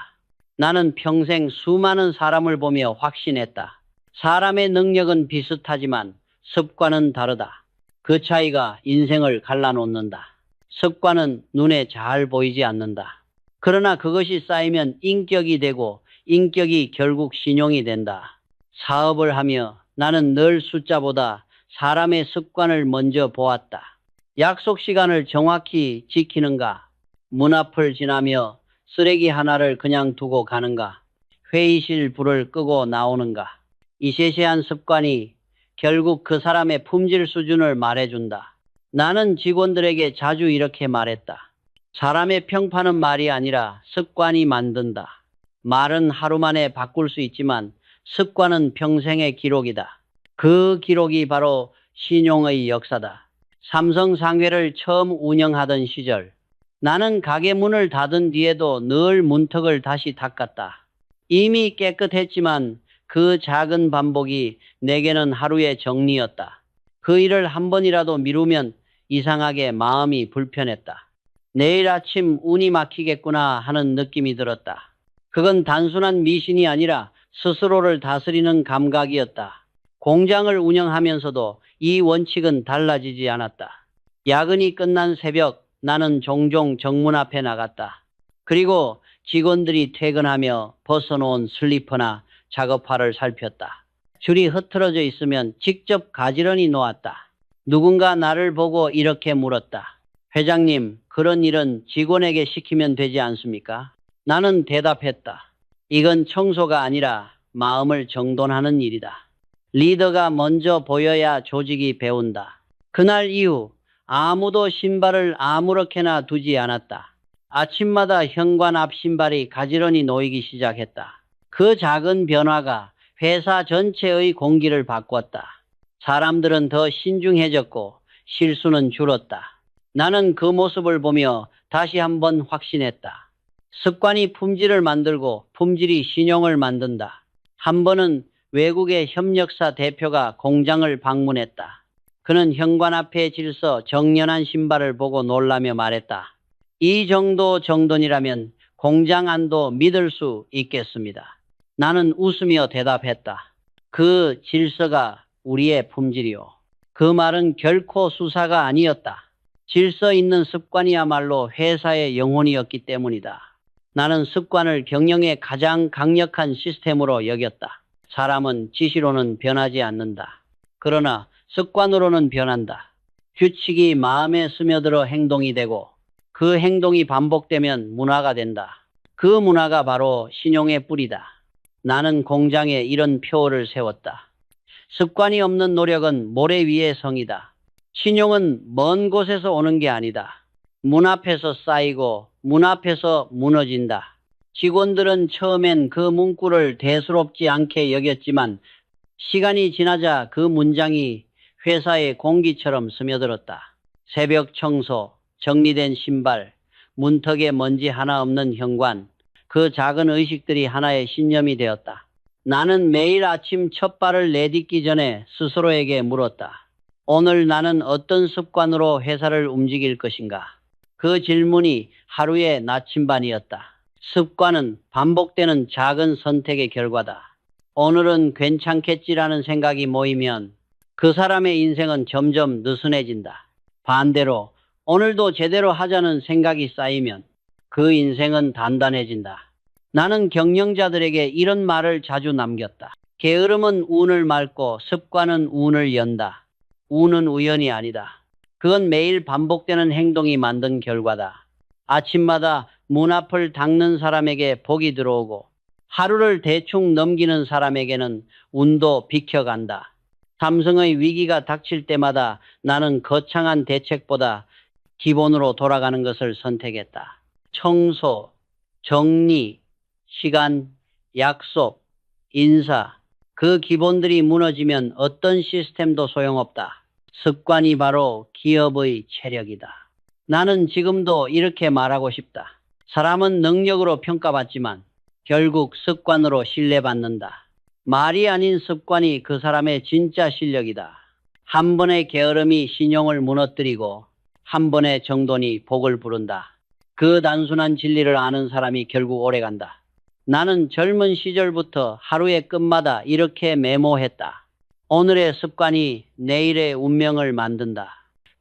나는 평생 수많은 사람을 보며 확신했다. 사람의 능력은 비슷하지만 습관은 다르다. 그 차이가 인생을 갈라놓는다. 습관은 눈에 잘 보이지 않는다. 그러나 그것이 쌓이면 인격이 되고 인격이 결국 신용이 된다. 사업을 하며 나는 늘 숫자보다 사람의 습관을 먼저 보았다. 약속 시간을 정확히 지키는가? 문 앞을 지나며 쓰레기 하나를 그냥 두고 가는가? 회의실 불을 끄고 나오는가? 이 세세한 습관이 결국 그 사람의 품질 수준을 말해준다. 나는 직원들에게 자주 이렇게 말했다. 사람의 평판은 말이 아니라 습관이 만든다. 말은 하루 만에 바꿀 수 있지만 습관은 평생의 기록이다. 그 기록이 바로 신용의 역사다. 삼성 상회를 처음 운영하던 시절, 나는 가게 문을 닫은 뒤에도 늘 문턱을 다시 닦았다. 이미 깨끗했지만 그 작은 반복이 내게는 하루의 정리였다. 그 일을 한 번이라도 미루면 이상하게 마음이 불편했다. 내일 아침 운이 막히겠구나 하는 느낌이 들었다. 그건 단순한 미신이 아니라 스스로를 다스리는 감각이었다. 공장을 운영하면서도 이 원칙은 달라지지 않았다. 야근이 끝난 새벽, 나는 종종 정문 앞에 나갔다. 그리고 직원들이 퇴근하며 벗어놓은 슬리퍼나 작업화를 살폈다. 줄이 흐트러져 있으면 직접 가지런히 놓았다. 누군가 나를 보고 이렇게 물었다. 회장님, 그런 일은 직원에게 시키면 되지 않습니까? 나는 대답했다. 이건 청소가 아니라 마음을 정돈하는 일이다. 리더가 먼저 보여야 조직이 배운다. 그날 이후 아무도 신발을 아무렇게나 두지 않았다. 아침마다 현관 앞 신발이 가지런히 놓이기 시작했다. 그 작은 변화가 회사 전체의 공기를 바꿨다. 사람들은 더 신중해졌고 실수는 줄었다. 나는 그 모습을 보며 다시 한번 확신했다. 습관이 품질을 만들고 품질이 신용을 만든다. 한 번은 외국의 협력사 대표가 공장을 방문했다. 그는 현관 앞에 질서 정연한 신발을 보고 놀라며 말했다. 이 정도 정돈이라면 공장 안도 믿을 수 있겠습니다. 나는 웃으며 대답했다. 그 질서가 우리의 품질이요. 그 말은 결코 수사가 아니었다. 질서 있는 습관이야말로 회사의 영혼이었기 때문이다. 나는 습관을 경영의 가장 강력한 시스템으로 여겼다. 사람은 지시로는 변하지 않는다. 그러나 습관으로는 변한다. 규칙이 마음에 스며들어 행동이 되고 그 행동이 반복되면 문화가 된다. 그 문화가 바로 신용의 뿌리다. 나는 공장에 이런 표어를 세웠다. 습관이 없는 노력은 모래 위의 성이다. 신용은 먼 곳에서 오는 게 아니다. 문 앞에서 쌓이고 문 앞에서 무너진다. 직원들은 처음엔 그 문구를 대수롭지 않게 여겼지만 시간이 지나자 그 문장이 회사의 공기처럼 스며들었다. 새벽 청소, 정리된 신발, 문턱에 먼지 하나 없는 현관, 그 작은 의식들이 하나의 신념이 되었다. 나는 매일 아침 첫 발을 내딛기 전에 스스로에게 물었다. 오늘 나는 어떤 습관으로 회사를 움직일 것인가? 그 질문이 하루의 나침반이었다. 습관은 반복되는 작은 선택의 결과다. 오늘은 괜찮겠지라는 생각이 모이면 그 사람의 인생은 점점 느슨해진다. 반대로 오늘도 제대로 하자는 생각이 쌓이면 그 인생은 단단해진다. 나는 경영자들에게 이런 말을 자주 남겼다. 게으름은 운을 맑고 습관은 운을 연다. 운은 우연이 아니다. 그건 매일 반복되는 행동이 만든 결과다. 아침마다 문 앞을 닦는 사람에게 복이 들어오고 하루를 대충 넘기는 사람에게는 운도 비켜간다. 삼성의 위기가 닥칠 때마다 나는 거창한 대책보다 기본으로 돌아가는 것을 선택했다. 청소, 정리, 시간, 약속, 인사, 그 기본들이 무너지면 어떤 시스템도 소용없다. 습관이 바로 기업의 체력이다. 나는 지금도 이렇게 말하고 싶다. 사람은 능력으로 평가받지만 결국 습관으로 신뢰받는다. 말이 아닌 습관이 그 사람의 진짜 실력이다. 한 번의 게으름이 신용을 무너뜨리고 한 번의 정돈이 복을 부른다. 그 단순한 진리를 아는 사람이 결국 오래간다. 나는 젊은 시절부터 하루의 끝마다 이렇게 메모했다. 오늘의 습관이 내일의 운명을 만든다.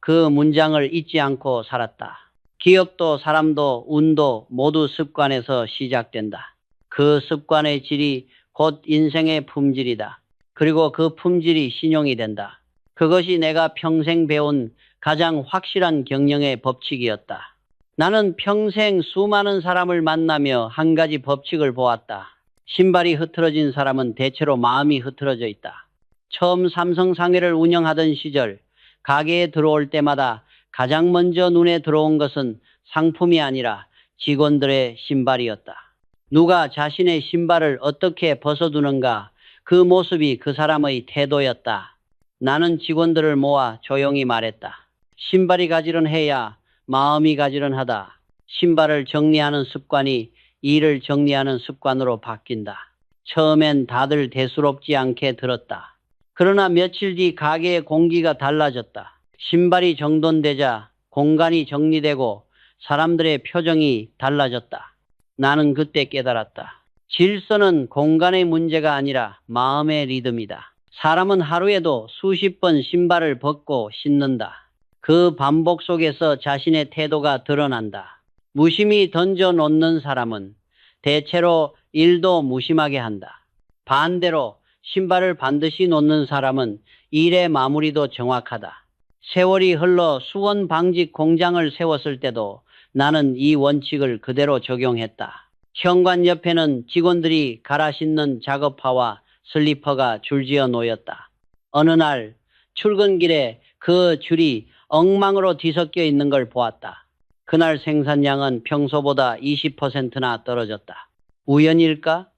그 문장을 잊지 않고 살았다. 기업도 사람도 운도 모두 습관에서 시작된다. 그 습관의 질이 곧 인생의 품질이다. 그리고 그 품질이 신용이 된다. 그것이 내가 평생 배운 가장 확실한 경영의 법칙이었다. 나는 평생 수많은 사람을 만나며 한 가지 법칙을 보았다. 신발이 흐트러진 사람은 대체로 마음이 흐트러져 있다. 처음 삼성상회를 운영하던 시절 가게에 들어올 때마다 가장 먼저 눈에 들어온 것은 상품이 아니라 직원들의 신발이었다. 누가 자신의 신발을 어떻게 벗어두는가, 그 모습이 그 사람의 태도였다. 나는 직원들을 모아 조용히 말했다. 신발이 가지런해야 마음이 가지런하다. 신발을 정리하는 습관이 일을 정리하는 습관으로 바뀐다. 처음엔 다들 대수롭지 않게 들었다. 그러나 며칠 뒤 가게의 공기가 달라졌다. 신발이 정돈되자 공간이 정리되고 사람들의 표정이 달라졌다. 나는 그때 깨달았다. 질서는 공간의 문제가 아니라 마음의 리듬이다. 사람은 하루에도 수십 번 신발을 벗고 신는다. 그 반복 속에서 자신의 태도가 드러난다. 무심히 던져놓는 사람은 대체로 일도 무심하게 한다. 반대로 신발을 반드시 놓는 사람은 일의 마무리도 정확하다. 세월이 흘러 수원방직 공장을 세웠을 때도 나는 이 원칙을 그대로 적용했다. 현관 옆에는 직원들이 갈아 신는 작업화와 슬리퍼가 줄지어 놓였다. 어느 날 출근길에 그 줄이 엉망으로 뒤섞여 있는 걸 보았다. 그날 생산량은 평소보다 20%나 떨어졌다. 우연일까?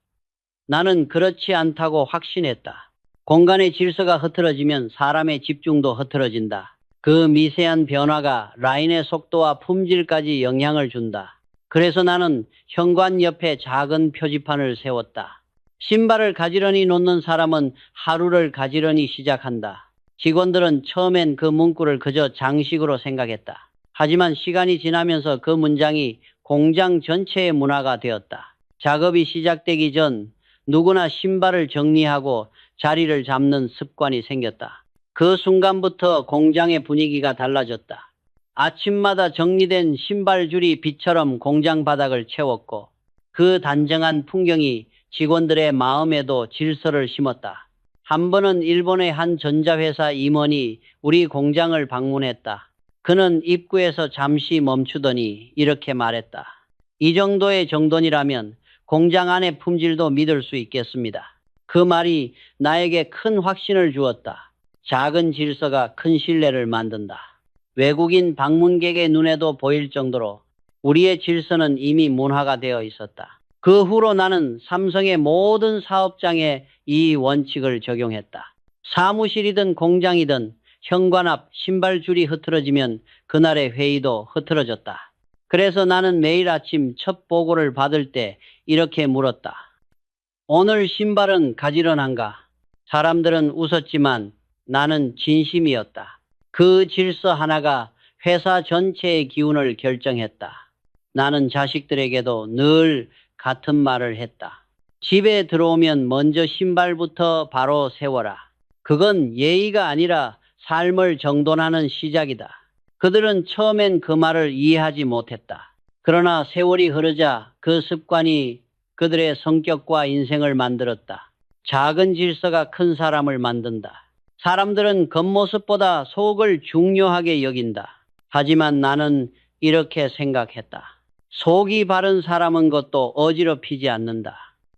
나는 그렇지 않다고 확신했다. 공간의 질서가 흐트러지면 사람의 집중도 흐트러진다. 그 미세한 변화가 라인의 속도와 품질까지 영향을 준다. 그래서 나는 현관 옆에 작은 표지판을 세웠다. 신발을 가지런히 놓는 사람은 하루를 가지런히 시작한다. 직원들은 처음엔 그 문구를 그저 장식으로 생각했다. 하지만 시간이 지나면서 그 문장이 공장 전체의 문화가 되었다. 작업이 시작되기 전 누구나 신발을 정리하고 자리를 잡는 습관이 생겼다. 그 순간부터 공장의 분위기가 달라졌다. 아침마다 정리된 신발줄이 빛처럼 공장 바닥을 채웠고 그 단정한 풍경이 직원들의 마음에도 질서를 심었다. 한 번은 일본의 한 전자회사 임원이 우리 공장을 방문했다. 그는 입구에서 잠시 멈추더니 이렇게 말했다. 이 정도의 정돈이라면 공장 안의 품질도 믿을 수 있겠습니다. 그 말이 나에게 큰 확신을 주었다. 작은 질서가 큰 신뢰를 만든다. 외국인 방문객의 눈에도 보일 정도로 우리의 질서는 이미 문화가 되어 있었다. 그 후로 나는 삼성의 모든 사업장에 이 원칙을 적용했다. 사무실이든 공장이든 현관 앞 신발줄이 흐트러지면 그날의 회의도 흐트러졌다. 그래서 나는 매일 아침 첫 보고를 받을 때 이렇게 물었다. 오늘 신발은 가지런한가? 사람들은 웃었지만 나는 진심이었다. 그 질서 하나가 회사 전체의 기운을 결정했다. 나는 자식들에게도 늘 같은 말을 했다. 집에 들어오면 먼저 신발부터 바로 세워라. 그건 예의가 아니라 삶을 정돈하는 시작이다. 그들은 처음엔 그 말을 이해하지 못했다. 그러나 세월이 흐르자 그 습관이 그들의 성격과 인생을 만들었다. 작은 질서가 큰 사람을 만든다. 사람들은 겉모습보다 속을 중요하게 여긴다. 하지만 나는 이렇게 생각했다. 속이 바른 사람은 것도 어지럽히지 않는다.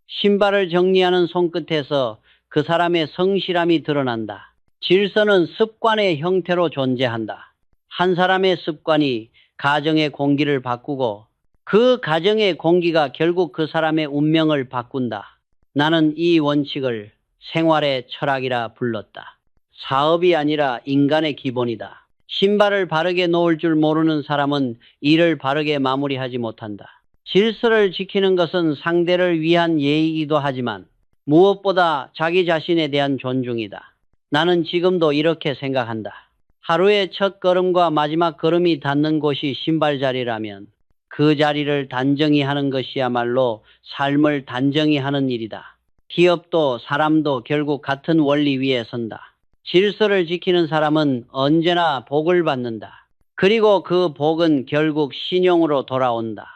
신발을 정리하는 손끝에서 그 사람의 성실함이 드러난다. 질서는 습관의 형태로 존재한다. 한 사람의 습관이 가정의 공기를 바꾸고 그 가정의 공기가 결국 그 사람의 운명을 바꾼다. 나는 이 원칙을 생활의 철학이라 불렀다. 사업이 아니라 인간의 기본이다. 신발을 바르게 놓을 줄 모르는 사람은 일을 바르게 마무리하지 못한다. 질서를 지키는 것은 상대를 위한 예의이기도 하지만 무엇보다 자기 자신에 대한 존중이다. 나는 지금도 이렇게 생각한다. 하루의 첫 걸음과 마지막 걸음이 닿는 곳이 신발 자리라면 그 자리를 단정히 하는 것이야말로 삶을 단정히 하는 일이다. 기업도 사람도 결국 같은 원리 위에 선다. 질서를 지키는 사람은 언제나 복을 받는다. 그리고 그 복은 결국 신용으로 돌아온다.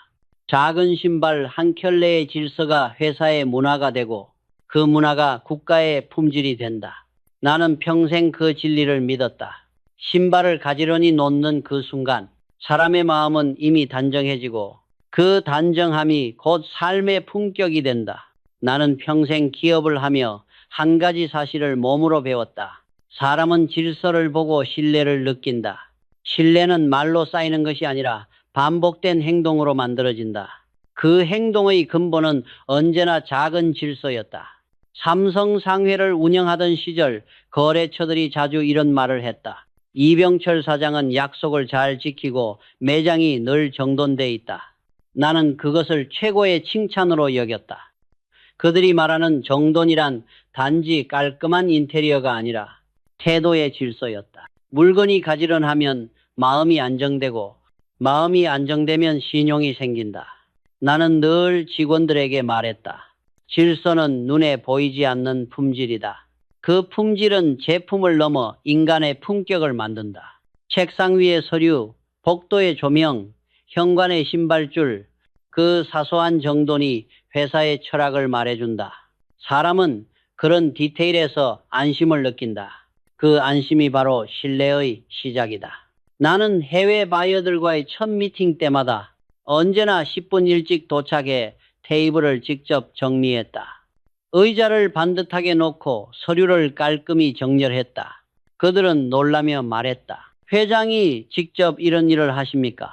작은 신발 한 켤레의 질서가 회사의 문화가 되고 그 문화가 국가의 품질이 된다. 나는 평생 그 진리를 믿었다. 신발을 가지런히 놓는 그 순간 사람의 마음은 이미 단정해지고 그 단정함이 곧 삶의 품격이 된다. 나는 평생 기업을 하며 한 가지 사실을 몸으로 배웠다. 사람은 질서를 보고 신뢰를 느낀다. 신뢰는 말로 쌓이는 것이 아니라 반복된 행동으로 만들어진다. 그 행동의 근본은 언제나 작은 질서였다. 삼성 상회를 운영하던 시절 거래처들이 자주 이런 말을 했다. 이병철 사장은 약속을 잘 지키고 매장이 늘 정돈돼 있다. 나는 그것을 최고의 칭찬으로 여겼다. 그들이 말하는 정돈이란 단지 깔끔한 인테리어가 아니라 태도의 질서였다. 물건이 가지런하면 마음이 안정되고 마음이 안정되면 신용이 생긴다. 나는 늘 직원들에게 말했다. 질서는 눈에 보이지 않는 품질이다. 그 품질은 제품을 넘어 인간의 품격을 만든다. 책상 위의 서류, 복도의 조명, 현관의 신발줄, 그 사소한 정돈이 회사의 철학을 말해준다. 사람은 그런 디테일에서 안심을 느낀다. 그 안심이 바로 신뢰의 시작이다. 나는 해외 바이어들과의 첫 미팅 때마다 언제나 10분 일찍 도착해 테이블을 직접 정리했다. 의자를 반듯하게 놓고 서류를 깔끔히 정렬했다. 그들은 놀라며 말했다. 회장이 직접 이런 일을 하십니까?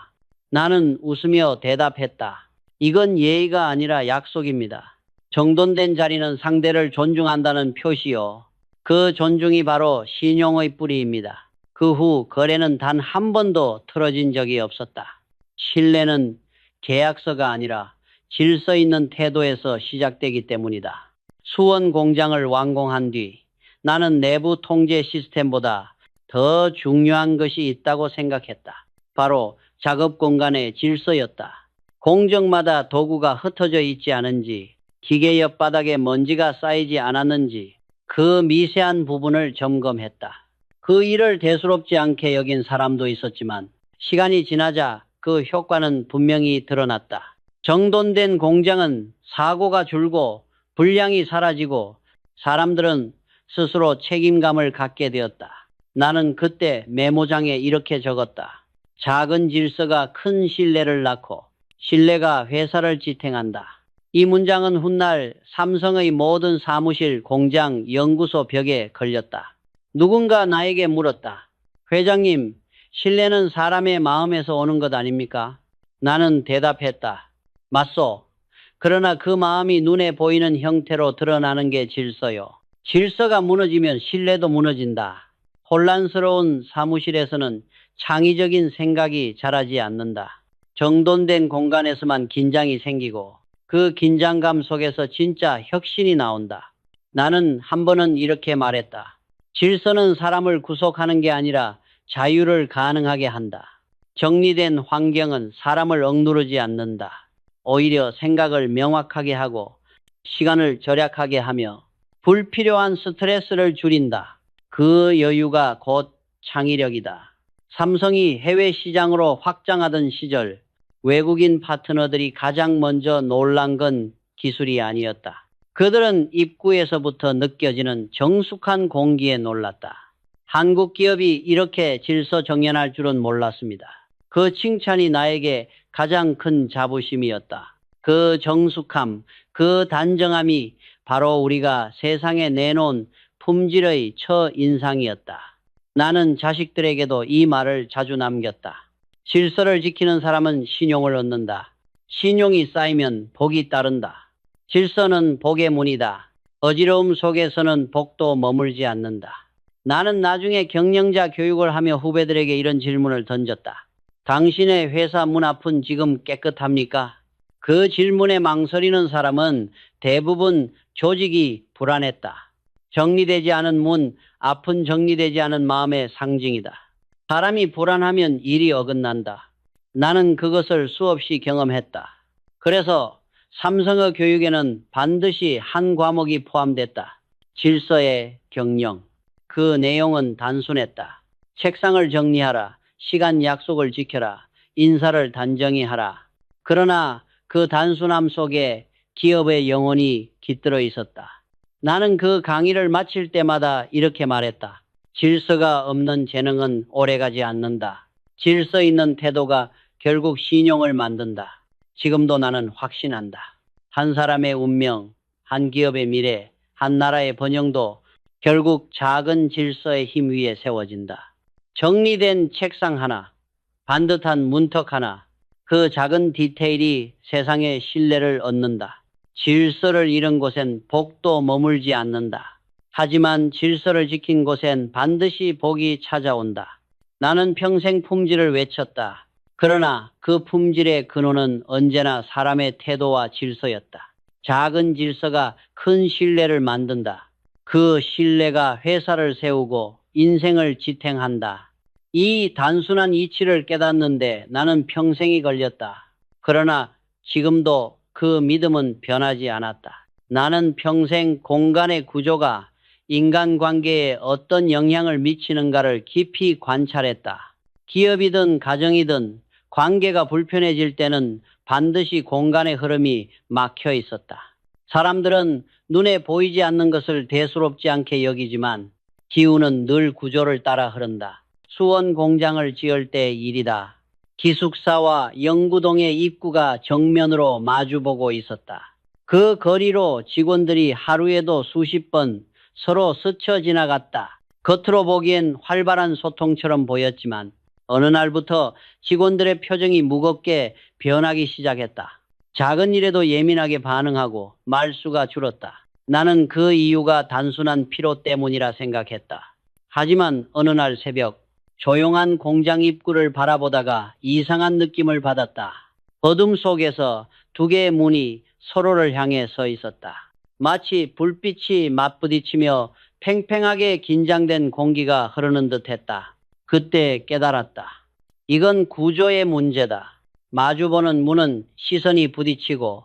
나는 웃으며 대답했다. 이건 예의가 아니라 약속입니다. 정돈된 자리는 상대를 존중한다는 표시요. 그 존중이 바로 신용의 뿌리입니다. 그 후 거래는 단 한 번도 틀어진 적이 없었다. 신뢰는 계약서가 아니라 질서 있는 태도에서 시작되기 때문이다. 수원 공장을 완공한 뒤 나는 내부 통제 시스템보다 더 중요한 것이 있다고 생각했다. 바로 작업 공간의 질서였다. 공정마다 도구가 흩어져 있지 않은지, 기계 옆바닥에 먼지가 쌓이지 않았는지 그 미세한 부분을 점검했다. 그 일을 대수롭지 않게 여긴 사람도 있었지만 시간이 지나자 그 효과는 분명히 드러났다. 정돈된 공장은 사고가 줄고 불량이 사라지고 사람들은 스스로 책임감을 갖게 되었다. 나는 그때 메모장에 이렇게 적었다. 작은 질서가 큰 신뢰를 낳고 신뢰가 회사를 지탱한다. 이 문장은 훗날 삼성의 모든 사무실, 공장, 연구소 벽에 걸렸다. 누군가 나에게 물었다. 회장님, 신뢰는 사람의 마음에서 오는 것 아닙니까? 나는 대답했다. 맞소. 그러나 그 마음이 눈에 보이는 형태로 드러나는 게 질서요. 질서가 무너지면 신뢰도 무너진다. 혼란스러운 사무실에서는 창의적인 생각이 자라지 않는다. 정돈된 공간에서만 긴장이 생기고 그 긴장감 속에서 진짜 혁신이 나온다. 나는 한 번은 이렇게 말했다. 질서는 사람을 구속하는 게 아니라 자유를 가능하게 한다. 정리된 환경은 사람을 억누르지 않는다. 오히려 생각을 명확하게 하고 시간을 절약하게 하며 불필요한 스트레스를 줄인다. 그 여유가 곧 창의력이다. 삼성이 해외 시장으로 확장하던 시절 외국인 파트너들이 가장 먼저 놀란 건 기술이 아니었다. 그들은 입구에서부터 느껴지는 정숙한 공기에 놀랐다. 한국 기업이 이렇게 질서정연할 줄은 몰랐습니다. 그 칭찬이 나에게 가장 큰 자부심이었다. 그 정숙함, 그 단정함이 바로 우리가 세상에 내놓은 품질의 첫인상이었다. 나는 자식들에게도 이 말을 자주 남겼다. 질서를 지키는 사람은 신용을 얻는다. 신용이 쌓이면 복이 따른다. 질서는 복의 문이다. 어지러움 속에서는 복도 머물지 않는다. 나는 나중에 경영자 교육을 하며 후배들에게 이런 질문을 던졌다. 당신의 회사 문 앞은 지금 깨끗합니까? 그 질문에 망설이는 사람은 대부분 조직이 불안했다. 정리되지 않은 문, 앞은 정리되지 않은 마음의 상징이다. 사람이 불안하면 일이 어긋난다. 나는 그것을 수없이 경험했다. 그래서 삼성의 교육에는 반드시 한 과목이 포함됐다. 질서의 경영. 그 내용은 단순했다. 책상을 정리하라. 시간 약속을 지켜라. 인사를 단정히 하라. 그러나 그 단순함 속에 기업의 영혼이 깃들어 있었다. 나는 그 강의를 마칠 때마다 이렇게 말했다. 질서가 없는 재능은 오래가지 않는다. 질서 있는 태도가 결국 신용을 만든다. 지금도 나는 확신한다. 한 사람의 운명, 한 기업의 미래, 한 나라의 번영도 결국 작은 질서의 힘 위에 세워진다. 정리된 책상 하나, 반듯한 문턱 하나, 그 작은 디테일이 세상의 신뢰를 얻는다. 질서를 잃은 곳엔 복도 머물지 않는다. 하지만 질서를 지킨 곳엔 반드시 복이 찾아온다. 나는 평생 품질을 외쳤다. 그러나 그 품질의 근원은 언제나 사람의 태도와 질서였다. 작은 질서가 큰 신뢰를 만든다. 그 신뢰가 회사를 세우고 인생을 지탱한다. 이 단순한 이치를 깨닫는데 나는 평생이 걸렸다. 그러나 지금도 그 믿음은 변하지 않았다. 나는 평생 공간의 구조가 인간관계에 어떤 영향을 미치는가를 깊이 관찰했다. 기업이든 가정이든 관계가 불편해질 때는 반드시 공간의 흐름이 막혀 있었다. 사람들은 눈에 보이지 않는 것을 대수롭지 않게 여기지만 기후는 늘 구조를 따라 흐른다. 수원 공장을 지을 때의 일이다. 기숙사와 영구동의 입구가 정면으로 마주보고 있었다. 그 거리로 직원들이 하루에도 수십 번 서로 스쳐 지나갔다. 겉으로 보기엔 활발한 소통처럼 보였지만 어느 날부터 직원들의 표정이 무겁게 변하기 시작했다. 작은 일에도 예민하게 반응하고 말수가 줄었다. 나는 그 이유가 단순한 피로 때문이라 생각했다. 하지만 어느 날 새벽 조용한 공장 입구를 바라보다가 이상한 느낌을 받았다. 어둠 속에서 두 개의 문이 서로를 향해 서 있었다. 마치 불빛이 맞부딪히며 팽팽하게 긴장된 공기가 흐르는 듯했다. 그때 깨달았다. 이건 구조의 문제다. 마주보는 문은 시선이 부딪히고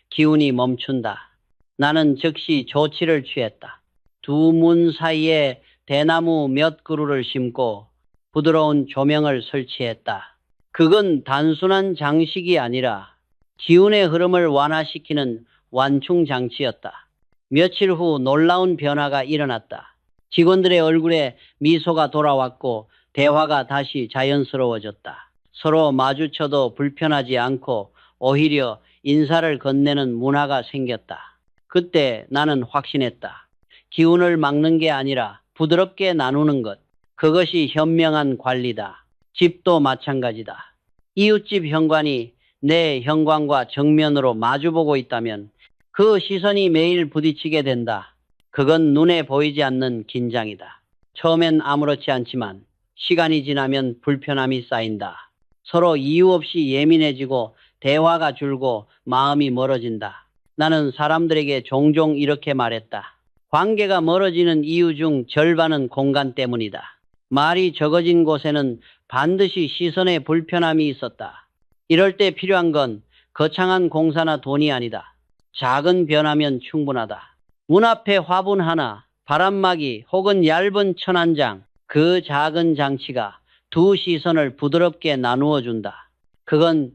기운이 멈춘다. 나는 즉시 조치를 취했다. 두 문 사이에 대나무 몇 그루를 심고 부드러운 조명을 설치했다. 그건 단순한 장식이 아니라 기운의 흐름을 완화시키는 완충 장치였다. 며칠 후 놀라운 변화가 일어났다. 직원들의 얼굴에 미소가 돌아왔고 대화가 다시 자연스러워졌다. 서로 마주쳐도 불편하지 않고 오히려 인사를 건네는 문화가 생겼다. 그때 나는 확신했다. 기운을 막는 게 아니라 부드럽게 나누는 것. 그것이 현명한 관리다. 집도 마찬가지다. 이웃집 현관이 내 현관과 정면으로 마주보고 있다면 그 시선이 매일 부딪히게 된다. 그건 눈에 보이지 않는 긴장이다. 처음엔 아무렇지 않지만 시간이 지나면 불편함이 쌓인다. 서로 이유 없이 예민해지고 대화가 줄고 마음이 멀어진다. 나는 사람들에게 종종 이렇게 말했다. 관계가 멀어지는 이유 중 절반은 공간 때문이다. 말이 적어진 곳에는 반드시 시선의 불편함이 있었다. 이럴 때 필요한 건 거창한 공사나 돈이 아니다. 작은 변화면 충분하다. 문 앞에 화분 하나, 바람막이 혹은 얇은 천 한 장, 그 작은 장치가 두 시선을 부드럽게 나누어 준다. 그건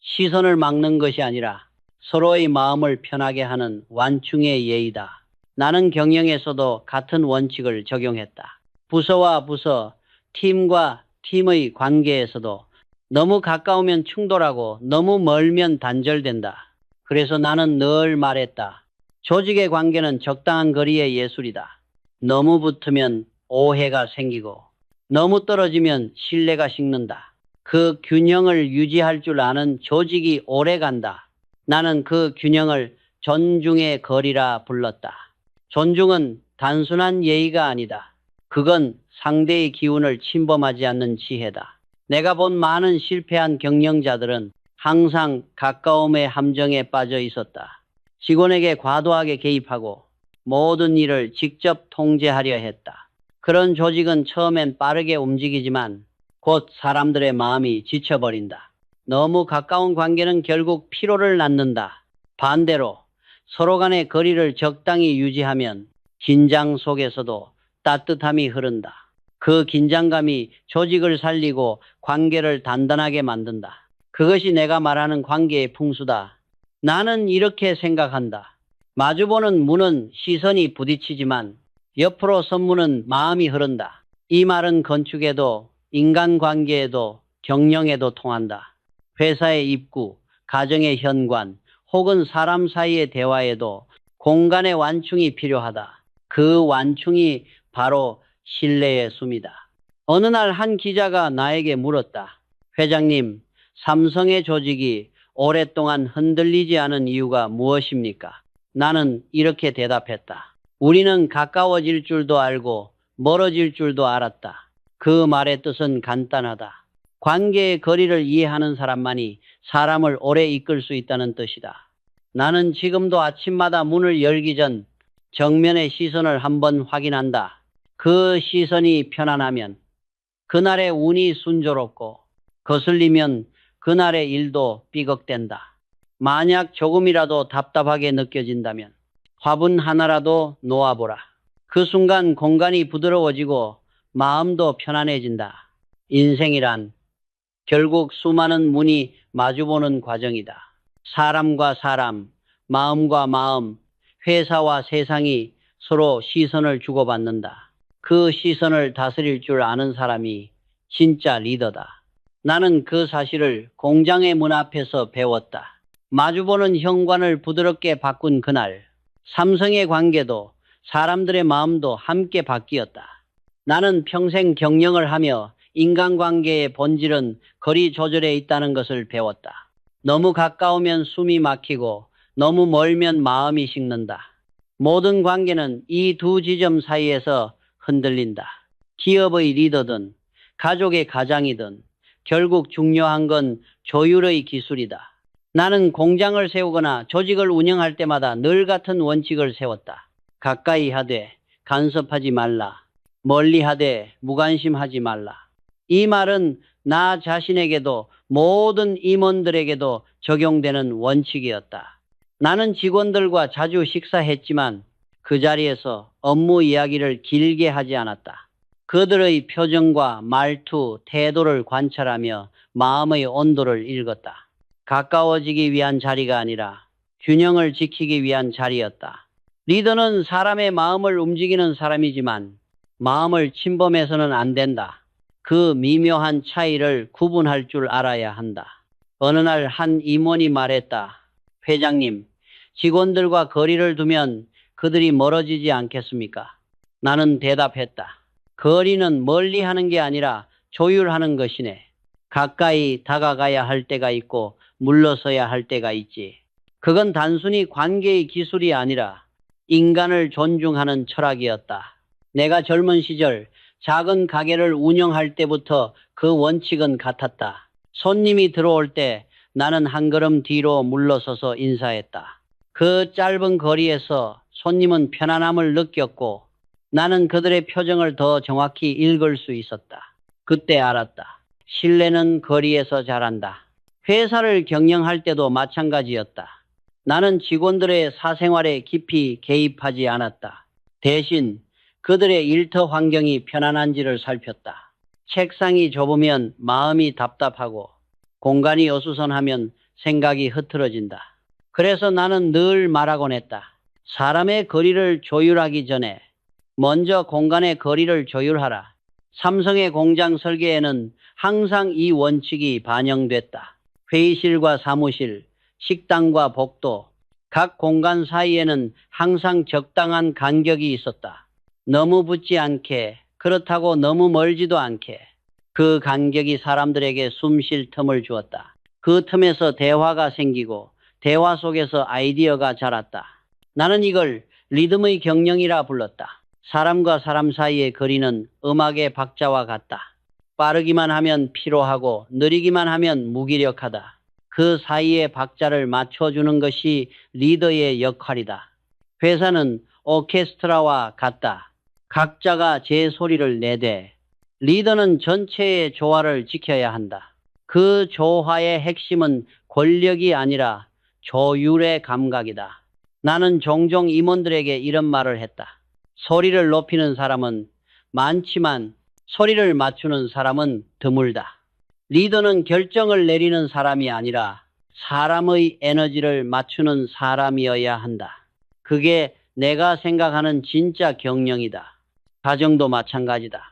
시선을 막는 것이 아니라 서로의 마음을 편하게 하는 완충의 예의다. 나는 경영에서도 같은 원칙을 적용했다. 부서와 부서, 팀과 팀의 관계에서도 너무 가까우면 충돌하고 너무 멀면 단절된다. 그래서 나는 늘 말했다. 조직의 관계는 적당한 거리의 예술이다. 너무 붙으면 오해가 생기고 너무 떨어지면 신뢰가 식는다. 그 균형을 유지할 줄 아는 조직이 오래 간다. 나는 그 균형을 존중의 거리라 불렀다. 존중은 단순한 예의가 아니다. 그건 상대의 기운을 침범하지 않는 지혜다. 내가 본 많은 실패한 경영자들은 항상 가까움의 함정에 빠져 있었다. 직원에게 과도하게 개입하고 모든 일을 직접 통제하려 했다. 그런 조직은 처음엔 빠르게 움직이지만 곧 사람들의 마음이 지쳐버린다. 너무 가까운 관계는 결국 피로를 낳는다. 반대로 서로 간의 거리를 적당히 유지하면 긴장 속에서도 따뜻함이 흐른다. 그 긴장감이 조직을 살리고 관계를 단단하게 만든다. 그것이 내가 말하는 관계의 풍수다. 나는 이렇게 생각한다. 마주보는 문은 시선이 부딪히지만 옆으로 선문은 마음이 흐른다. 이 말은 건축에도 인간관계에도 경영에도 통한다. 회사의 입구, 가정의 현관, 혹은 사람 사이의 대화에도 공간의 완충이 필요하다. 그 완충이 바로 신뢰의 숨이다. 어느 날 한 기자가 나에게 물었다. 회장님, 삼성의 조직이 오랫동안 흔들리지 않은 이유가 무엇입니까? 나는 이렇게 대답했다. 우리는 가까워질 줄도 알고 멀어질 줄도 알았다. 그 말의 뜻은 간단하다. 관계의 거리를 이해하는 사람만이 사람을 오래 이끌 수 있다는 뜻이다. 나는 지금도 아침마다 문을 열기 전 정면의 시선을 한번 확인한다. 그 시선이 편안하면 그날의 운이 순조롭고 거슬리면 그날의 일도 삐걱댄다. 만약 조금이라도 답답하게 느껴진다면 화분 하나라도 놓아보라. 그 순간 공간이 부드러워지고 마음도 편안해진다. 인생이란 결국 수많은 문이 마주보는 과정이다. 사람과 사람, 마음과 마음, 회사와 세상이 서로 시선을 주고받는다. 그 시선을 다스릴 줄 아는 사람이 진짜 리더다. 나는 그 사실을 공장의 문 앞에서 배웠다. 마주보는 현관을 부드럽게 바꾼 그날, 삼성의 관계도 사람들의 마음도 함께 바뀌었다. 나는 평생 경영을 하며 인간관계의 본질은 거리 조절에 있다는 것을 배웠다. 너무 가까우면 숨이 막히고 너무 멀면 마음이 식는다. 모든 관계는 이 두 지점 사이에서 흔들린다. 기업의 리더든 가족의 가장이든 결국 중요한 건 조율의 기술이다. 나는 공장을 세우거나 조직을 운영할 때마다 늘 같은 원칙을 세웠다. 가까이 하되 간섭하지 말라. 멀리 하되 무관심하지 말라. 이 말은 나 자신에게도 모든 임원들에게도 적용되는 원칙이었다. 나는 직원들과 자주 식사했지만 그 자리에서 업무 이야기를 길게 하지 않았다. 그들의 표정과 말투, 태도를 관찰하며 마음의 온도를 읽었다. 가까워지기 위한 자리가 아니라 균형을 지키기 위한 자리였다. 리더는 사람의 마음을 움직이는 사람이지만 마음을 침범해서는 안 된다. 그 미묘한 차이를 구분할 줄 알아야 한다. 어느 날 한 임원이 말했다. 회장님, 직원들과 거리를 두면 그들이 멀어지지 않겠습니까? 나는 대답했다. 거리는 멀리 하는 게 아니라 조율하는 것이네. 가까이 다가가야 할 때가 있고 물러서야 할 때가 있지. 그건 단순히 관계의 기술이 아니라 인간을 존중하는 철학이었다. 내가 젊은 시절 작은 가게를 운영할 때부터 그 원칙은 같았다. 손님이 들어올 때 나는 한 걸음 뒤로 물러서서 인사했다. 그 짧은 거리에서 손님은 편안함을 느꼈고 나는 그들의 표정을 더 정확히 읽을 수 있었다. 그때 알았다. 신뢰는 거리에서 자란다. 회사를 경영할 때도 마찬가지였다. 나는 직원들의 사생활에 깊이 개입하지 않았다. 대신 그들의 일터 환경이 편안한지를 살폈다. 책상이 좁으면 마음이 답답하고 공간이 어수선하면 생각이 흐트러진다. 그래서 나는 늘 말하곤 했다. 사람의 거리를 조율하기 전에 먼저 공간의 거리를 조율하라. 삼성의 공장 설계에는 항상 이 원칙이 반영됐다. 회의실과 사무실, 식당과 복도, 각 공간 사이에는 항상 적당한 간격이 있었다. 너무 붙지 않게, 그렇다고 너무 멀지도 않게. 그 간격이 사람들에게 숨 쉴 틈을 주었다. 그 틈에서 대화가 생기고 대화 속에서 아이디어가 자랐다. 나는 이걸 리듬의 경영이라 불렀다. 사람과 사람 사이의 거리는 음악의 박자와 같다. 빠르기만 하면 피로하고 느리기만 하면 무기력하다. 그 사이의 박자를 맞춰주는 것이 리더의 역할이다. 회사는 오케스트라와 같다. 각자가 제 소리를 내되 리더는 전체의 조화를 지켜야 한다. 그 조화의 핵심은 권력이 아니라 조율의 감각이다. 나는 종종 임원들에게 이런 말을 했다. 소리를 높이는 사람은 많지만 소리를 맞추는 사람은 드물다. 리더는 결정을 내리는 사람이 아니라 사람의 에너지를 맞추는 사람이어야 한다. 그게 내가 생각하는 진짜 경영이다. 가정도 마찬가지다.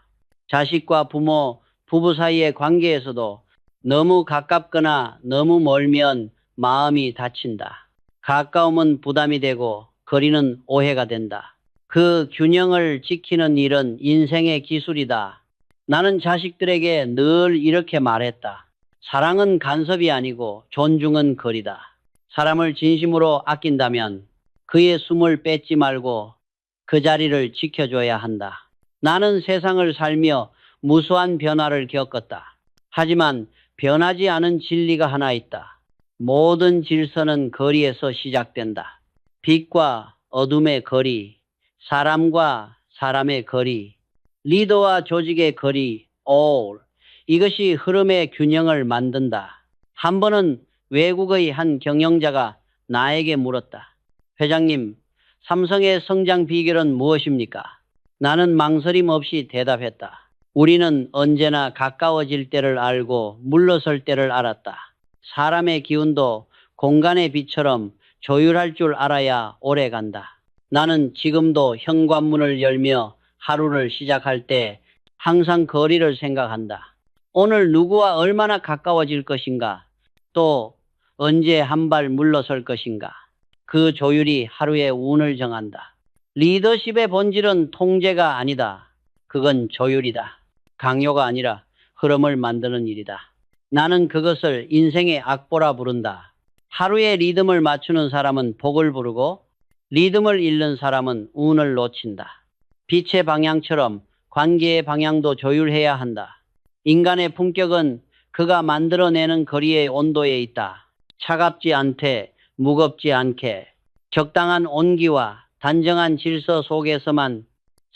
자식과 부모, 부부 사이의 관계에서도 너무 가깝거나 너무 멀면 마음이 다친다. 가까움은 부담이 되고 거리는 오해가 된다. 그 균형을 지키는 일은 인생의 기술이다. 나는 자식들에게 늘 이렇게 말했다. 사랑은 간섭이 아니고 존중은 거리다. 사람을 진심으로 아낀다면 그의 숨을 뺏지 말고 그 자리를 지켜줘야 한다. 나는 세상을 살며 무수한 변화를 겪었다. 하지만 변하지 않은 진리가 하나 있다. 모든 질서는 거리에서 시작된다. 빛과 어둠의 거리, 사람과 사람의 거리, 리더와 조직의 거리, all. 이것이 흐름의 균형을 만든다. 한 번은 외국의 한 경영자가 나에게 물었다. 회장님, 삼성의 성장 비결은 무엇입니까? 나는 망설임 없이 대답했다. 우리는 언제나 가까워질 때를 알고 물러설 때를 알았다. 사람의 기운도 공간의 빛처럼 조율할 줄 알아야 오래 간다. 나는 지금도 현관문을 열며 하루를 시작할 때 항상 거리를 생각한다. 오늘 누구와 얼마나 가까워질 것인가? 또 언제 한 발 물러설 것인가? 그 조율이 하루의 운을 정한다. 리더십의 본질은 통제가 아니다. 그건 조율이다. 강요가 아니라 흐름을 만드는 일이다. 나는 그것을 인생의 악보라 부른다. 하루의 리듬을 맞추는 사람은 복을 부르고 리듬을 잃는 사람은 운을 놓친다. 빛의 방향처럼 관계의 방향도 조율해야 한다. 인간의 품격은 그가 만들어내는 거리의 온도에 있다. 차갑지 않되 무겁지 않게 적당한 온기와 단정한 질서 속에서만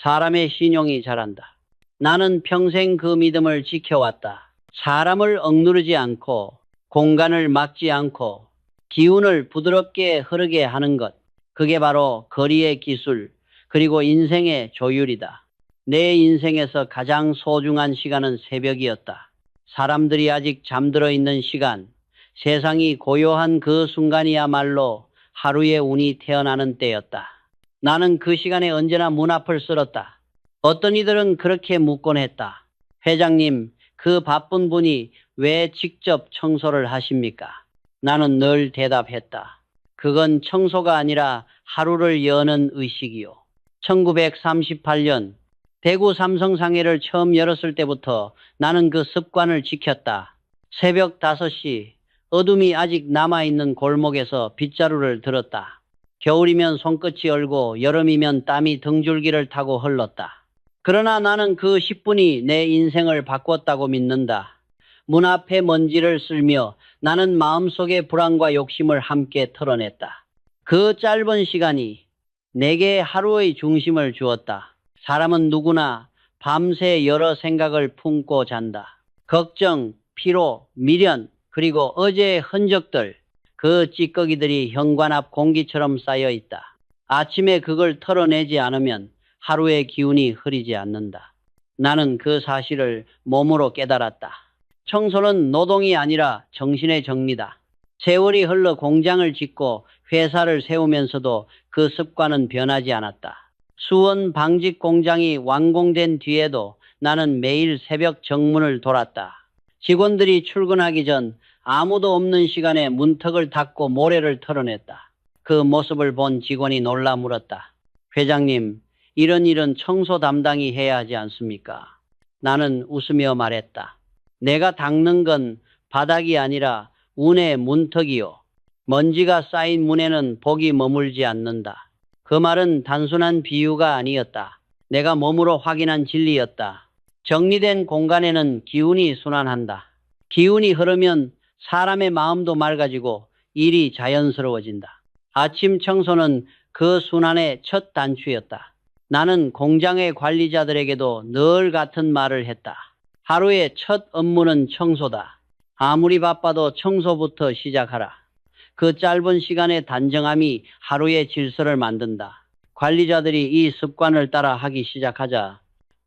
사람의 신용이 자란다. 나는 평생 그 믿음을 지켜왔다. 사람을 억누르지 않고 공간을 막지 않고 기운을 부드럽게 흐르게 하는 것. 그게 바로 거리의 기술 그리고 인생의 조율이다. 내 인생에서 가장 소중한 시간은 새벽이었다. 사람들이 아직 잠들어 있는 시간, 세상이 고요한 그 순간이야말로 하루의 운이 태어나는 때였다. 나는 그 시간에 언제나 문 앞을 쓸었다. 어떤 이들은 그렇게 묻곤 했다. 회장님, 그 바쁜 분이 왜 직접 청소를 하십니까? 나는 늘 대답했다. 그건 청소가 아니라 하루를 여는 의식이요. 1938년 대구 삼성상해를 처음 열었을 때부터 나는 그 습관을 지켰다. 새벽 5시 어둠이 아직 남아있는 골목에서 빗자루를 들었다. 겨울이면 손끝이 얼고 여름이면 땀이 등줄기를 타고 흘렀다. 그러나 나는 그 10분이 내 인생을 바꿨다고 믿는다. 문 앞에 먼지를 쓸며 나는 마음속의 불안과 욕심을 함께 털어냈다. 그 짧은 시간이 내게 하루의 중심을 주었다. 사람은 누구나 밤새 여러 생각을 품고 잔다. 걱정, 피로, 미련, 그리고 어제의 흔적들, 그 찌꺼기들이 현관 앞 공기처럼 쌓여 있다. 아침에 그걸 털어내지 않으면 하루의 기운이 흐리지 않는다. 나는 그 사실을 몸으로 깨달았다. 청소는 노동이 아니라 정신의 정리다. 세월이 흘러 공장을 짓고 회사를 세우면서도 그 습관은 변하지 않았다. 수원 방직 공장이 완공된 뒤에도 나는 매일 새벽 정문을 돌았다. 직원들이 출근하기 전 아무도 없는 시간에 문턱을 닫고 모래를 털어냈다. 그 모습을 본 직원이 놀라 물었다. 회장님, 이런 일은 청소 담당이 해야 하지 않습니까? 나는 웃으며 말했다. 내가 닦는 건 바닥이 아니라 운의 문턱이요. 먼지가 쌓인 문에는 복이 머물지 않는다. 그 말은 단순한 비유가 아니었다. 내가 몸으로 확인한 진리였다. 정리된 공간에는 기운이 순환한다. 기운이 흐르면 사람의 마음도 맑아지고 일이 자연스러워진다. 아침 청소는 그 순환의 첫 단추였다. 나는 공장의 관리자들에게도 늘 같은 말을 했다. 하루의 첫 업무는 청소다. 아무리 바빠도 청소부터 시작하라. 그 짧은 시간의 단정함이 하루의 질서를 만든다. 관리자들이 이 습관을 따라 하기 시작하자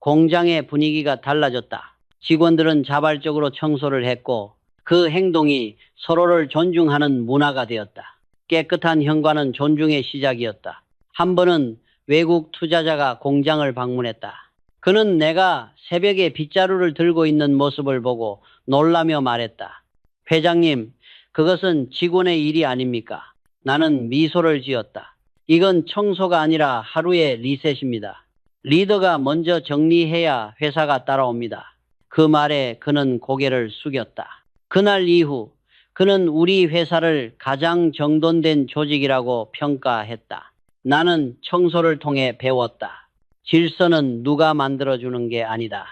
공장의 분위기가 달라졌다. 직원들은 자발적으로 청소를 했고 그 행동이 서로를 존중하는 문화가 되었다. 깨끗한 현관은 존중의 시작이었다. 한 번은 외국 투자자가 공장을 방문했다. 그는 내가 새벽에 빗자루를 들고 있는 모습을 보고 놀라며 말했다. 회장님, 그것은 직원의 일이 아닙니까? 나는 미소를 지었다. 이건 청소가 아니라 하루의 리셋입니다. 리더가 먼저 정리해야 회사가 따라옵니다. 그 말에 그는 고개를 숙였다. 그날 이후 그는 우리 회사를 가장 정돈된 조직이라고 평가했다. 나는 청소를 통해 배웠다. 질서는 누가 만들어주는 게 아니다.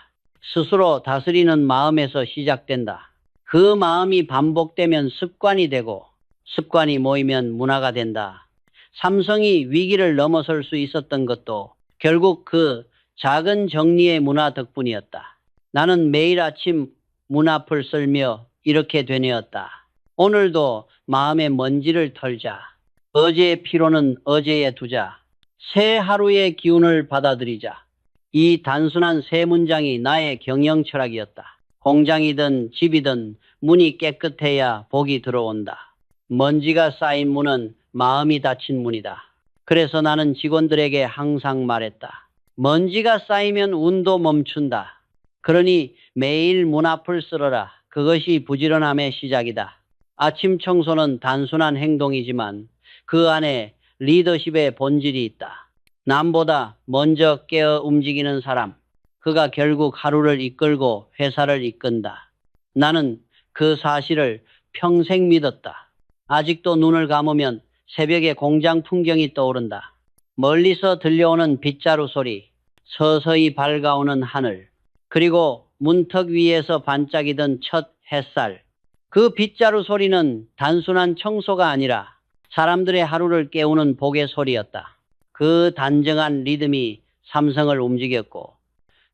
스스로 다스리는 마음에서 시작된다. 그 마음이 반복되면 습관이 되고 습관이 모이면 문화가 된다. 삼성이 위기를 넘어설 수 있었던 것도 결국 그 작은 정리의 문화 덕분이었다. 나는 매일 아침 문 앞을 쓸며 이렇게 되뇌었다. 오늘도 마음의 먼지를 털자. 어제의 피로는 어제에 두자. 새 하루의 기운을 받아들이자. 이 단순한 세 문장이 나의 경영 철학이었다. 공장이든 집이든 문이 깨끗해야 복이 들어온다. 먼지가 쌓인 문은 마음이 닫힌 문이다. 그래서 나는 직원들에게 항상 말했다. 먼지가 쌓이면 운도 멈춘다. 그러니 매일 문 앞을 쓸어라. 그것이 부지런함의 시작이다. 아침 청소는 단순한 행동이지만 그 안에 리더십의 본질이 있다. 남보다 먼저 깨어 움직이는 사람. 그가 결국 하루를 이끌고 회사를 이끈다. 나는 그 사실을 평생 믿었다. 아직도 눈을 감으면 새벽에 공장 풍경이 떠오른다. 멀리서 들려오는 빗자루 소리, 서서히 밝아오는 하늘, 그리고 문턱 위에서 반짝이던 첫 햇살. 그 빗자루 소리는 단순한 청소가 아니라 사람들의 하루를 깨우는 복의 소리였다. 그 단정한 리듬이 삼성을 움직였고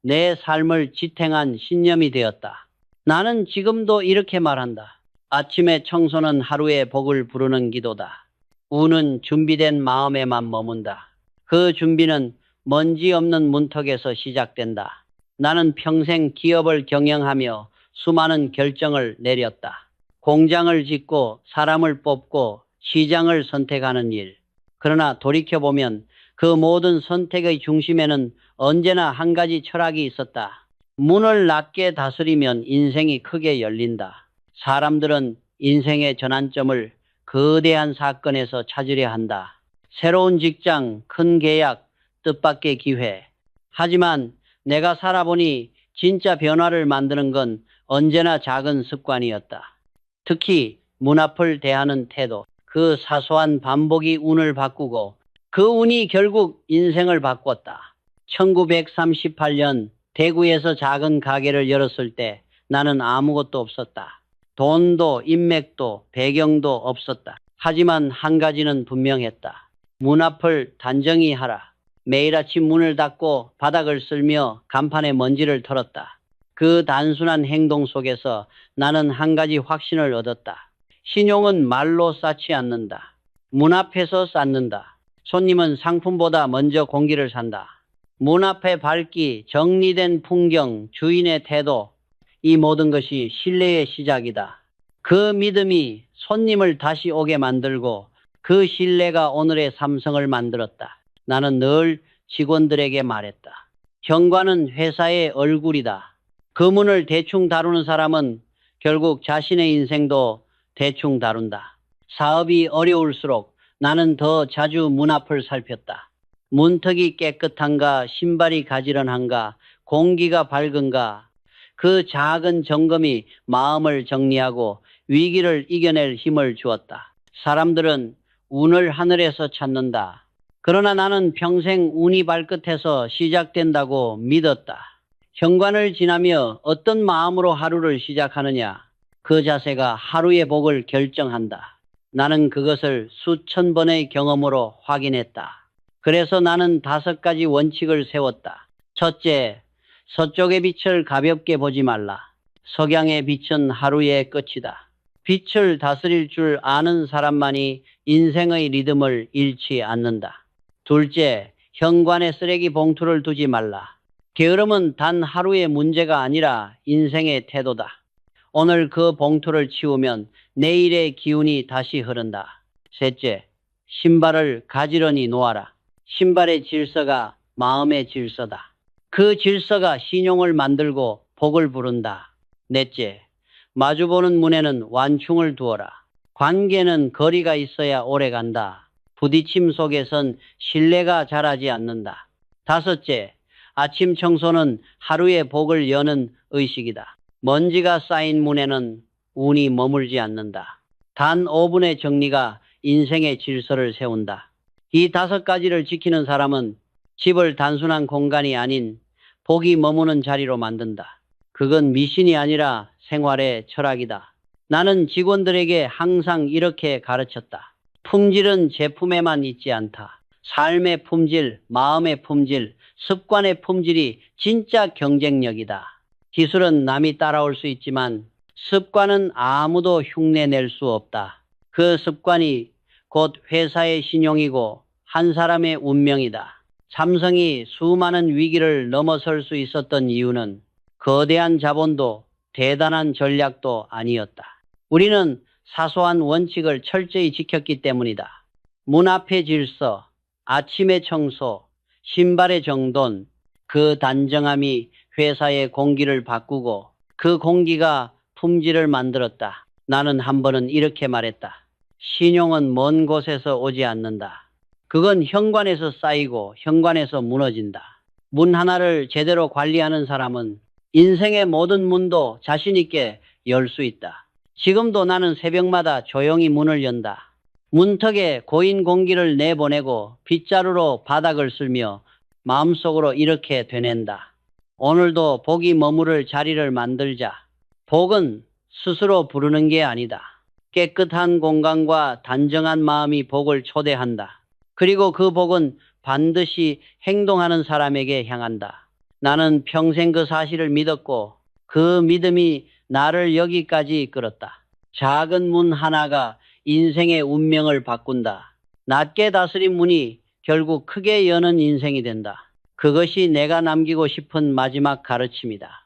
내 삶을 지탱한 신념이 되었다. 나는 지금도 이렇게 말한다. 아침의 청소는 하루의 복을 부르는 기도다. 우는 준비된 마음에만 머문다. 그 준비는 먼지 없는 문턱에서 시작된다. 나는 평생 기업을 경영하며 수많은 결정을 내렸다. 공장을 짓고 사람을 뽑고 시장을 선택하는 일. 그러나 돌이켜보면 그 모든 선택의 중심에는 언제나 한 가지 철학이 있었다. 문을 낮게 다스리면 인생이 크게 열린다. 사람들은 인생의 전환점을 거대한 사건에서 찾으려 한다. 새로운 직장, 큰 계약, 뜻밖의 기회. 하지만 내가 살아보니 진짜 변화를 만드는 건 언제나 작은 습관이었다. 특히 문 앞을 대하는 태도. 그 사소한 반복이 운을 바꾸고 그 운이 결국 인생을 바꿨다. 1938년 대구에서 작은 가게를 열었을 때 나는 아무것도 없었다. 돈도 인맥도 배경도 없었다. 하지만 한 가지는 분명했다. 문 앞을 단정히 하라. 매일 아침 문을 닫고 바닥을 쓸며 간판에 먼지를 털었다. 그 단순한 행동 속에서 나는 한 가지 확신을 얻었다. 신용은 말로 쌓지 않는다. 문 앞에서 쌓는다. 손님은 상품보다 먼저 공기를 산다. 문 앞의 밝기, 정리된 풍경, 주인의 태도, 이 모든 것이 신뢰의 시작이다. 그 믿음이 손님을 다시 오게 만들고 그 신뢰가 오늘의 삼성을 만들었다. 나는 늘 직원들에게 말했다. 현관은 회사의 얼굴이다. 그 문을 대충 다루는 사람은 결국 자신의 인생도 대충 다룬다. 사업이 어려울수록 나는 더 자주 문 앞을 살폈다. 문턱이 깨끗한가, 신발이 가지런한가, 공기가 밝은가. 그 작은 점검이 마음을 정리하고 위기를 이겨낼 힘을 주었다. 사람들은 운을 하늘에서 찾는다. 그러나 나는 평생 운이 발끝에서 시작된다고 믿었다. 현관을 지나며 어떤 마음으로 하루를 시작하느냐. 그 자세가 하루의 복을 결정한다. 나는 그것을 수천 번의 경험으로 확인했다. 그래서 나는 5가지 원칙을 세웠다. 첫째, 서쪽의 빛을 가볍게 보지 말라. 석양의 빛은 하루의 끝이다. 빛을 다스릴 줄 아는 사람만이 인생의 리듬을 잃지 않는다. 둘째, 현관에 쓰레기 봉투를 두지 말라. 게으름은 단 하루의 문제가 아니라 인생의 태도다. 오늘 그 봉투를 치우면 내일의 기운이 다시 흐른다. 셋째, 신발을 가지런히 놓아라. 신발의 질서가 마음의 질서다. 그 질서가 신용을 만들고 복을 부른다. 넷째, 마주보는 문에는 완충을 두어라. 관계는 거리가 있어야 오래간다. 부딪힘 속에선 신뢰가 자라지 않는다. 다섯째, 아침 청소는 하루의 복을 여는 의식이다. 먼지가 쌓인 문에는 운이 머물지 않는다. 단 5분의 정리가 인생의 질서를 세운다. 이 5가지를 지키는 사람은 집을 단순한 공간이 아닌 복이 머무는 자리로 만든다. 그건 미신이 아니라 생활의 철학이다. 나는 직원들에게 항상 이렇게 가르쳤다. 품질은 제품에만 있지 않다. 삶의 품질, 마음의 품질, 습관의 품질이 진짜 경쟁력이다. 기술은 남이 따라올 수 있지만 습관은 아무도 흉내낼 수 없다. 그 습관이 곧 회사의 신용이고 한 사람의 운명이다. 삼성이 수많은 위기를 넘어설 수 있었던 이유는 거대한 자본도 대단한 전략도 아니었다. 우리는 사소한 원칙을 철저히 지켰기 때문이다. 문 앞의 질서, 아침의 청소, 신발의 정돈, 그 단정함이 회사의 공기를 바꾸고 그 공기가 품질을 만들었다. 나는 한 번은 이렇게 말했다. 신용은 먼 곳에서 오지 않는다. 그건 현관에서 쌓이고 현관에서 무너진다. 문 하나를 제대로 관리하는 사람은 인생의 모든 문도 자신 있게 열 수 있다. 지금도 나는 새벽마다 조용히 문을 연다. 문턱에 고인 공기를 내보내고 빗자루로 바닥을 쓸며 마음속으로 이렇게 되낸다. 오늘도 복이 머무를 자리를 만들자. 복은 스스로 부르는 게 아니다. 깨끗한 공간과 단정한 마음이 복을 초대한다. 그리고 그 복은 반드시 행동하는 사람에게 향한다. 나는 평생 그 사실을 믿었고 그 믿음이 나를 여기까지 이끌었다. 작은 문 하나가 인생의 운명을 바꾼다. 낮게 다스린 문이 결국 크게 여는 인생이 된다. 그것이 내가 남기고 싶은 마지막 가르침이다.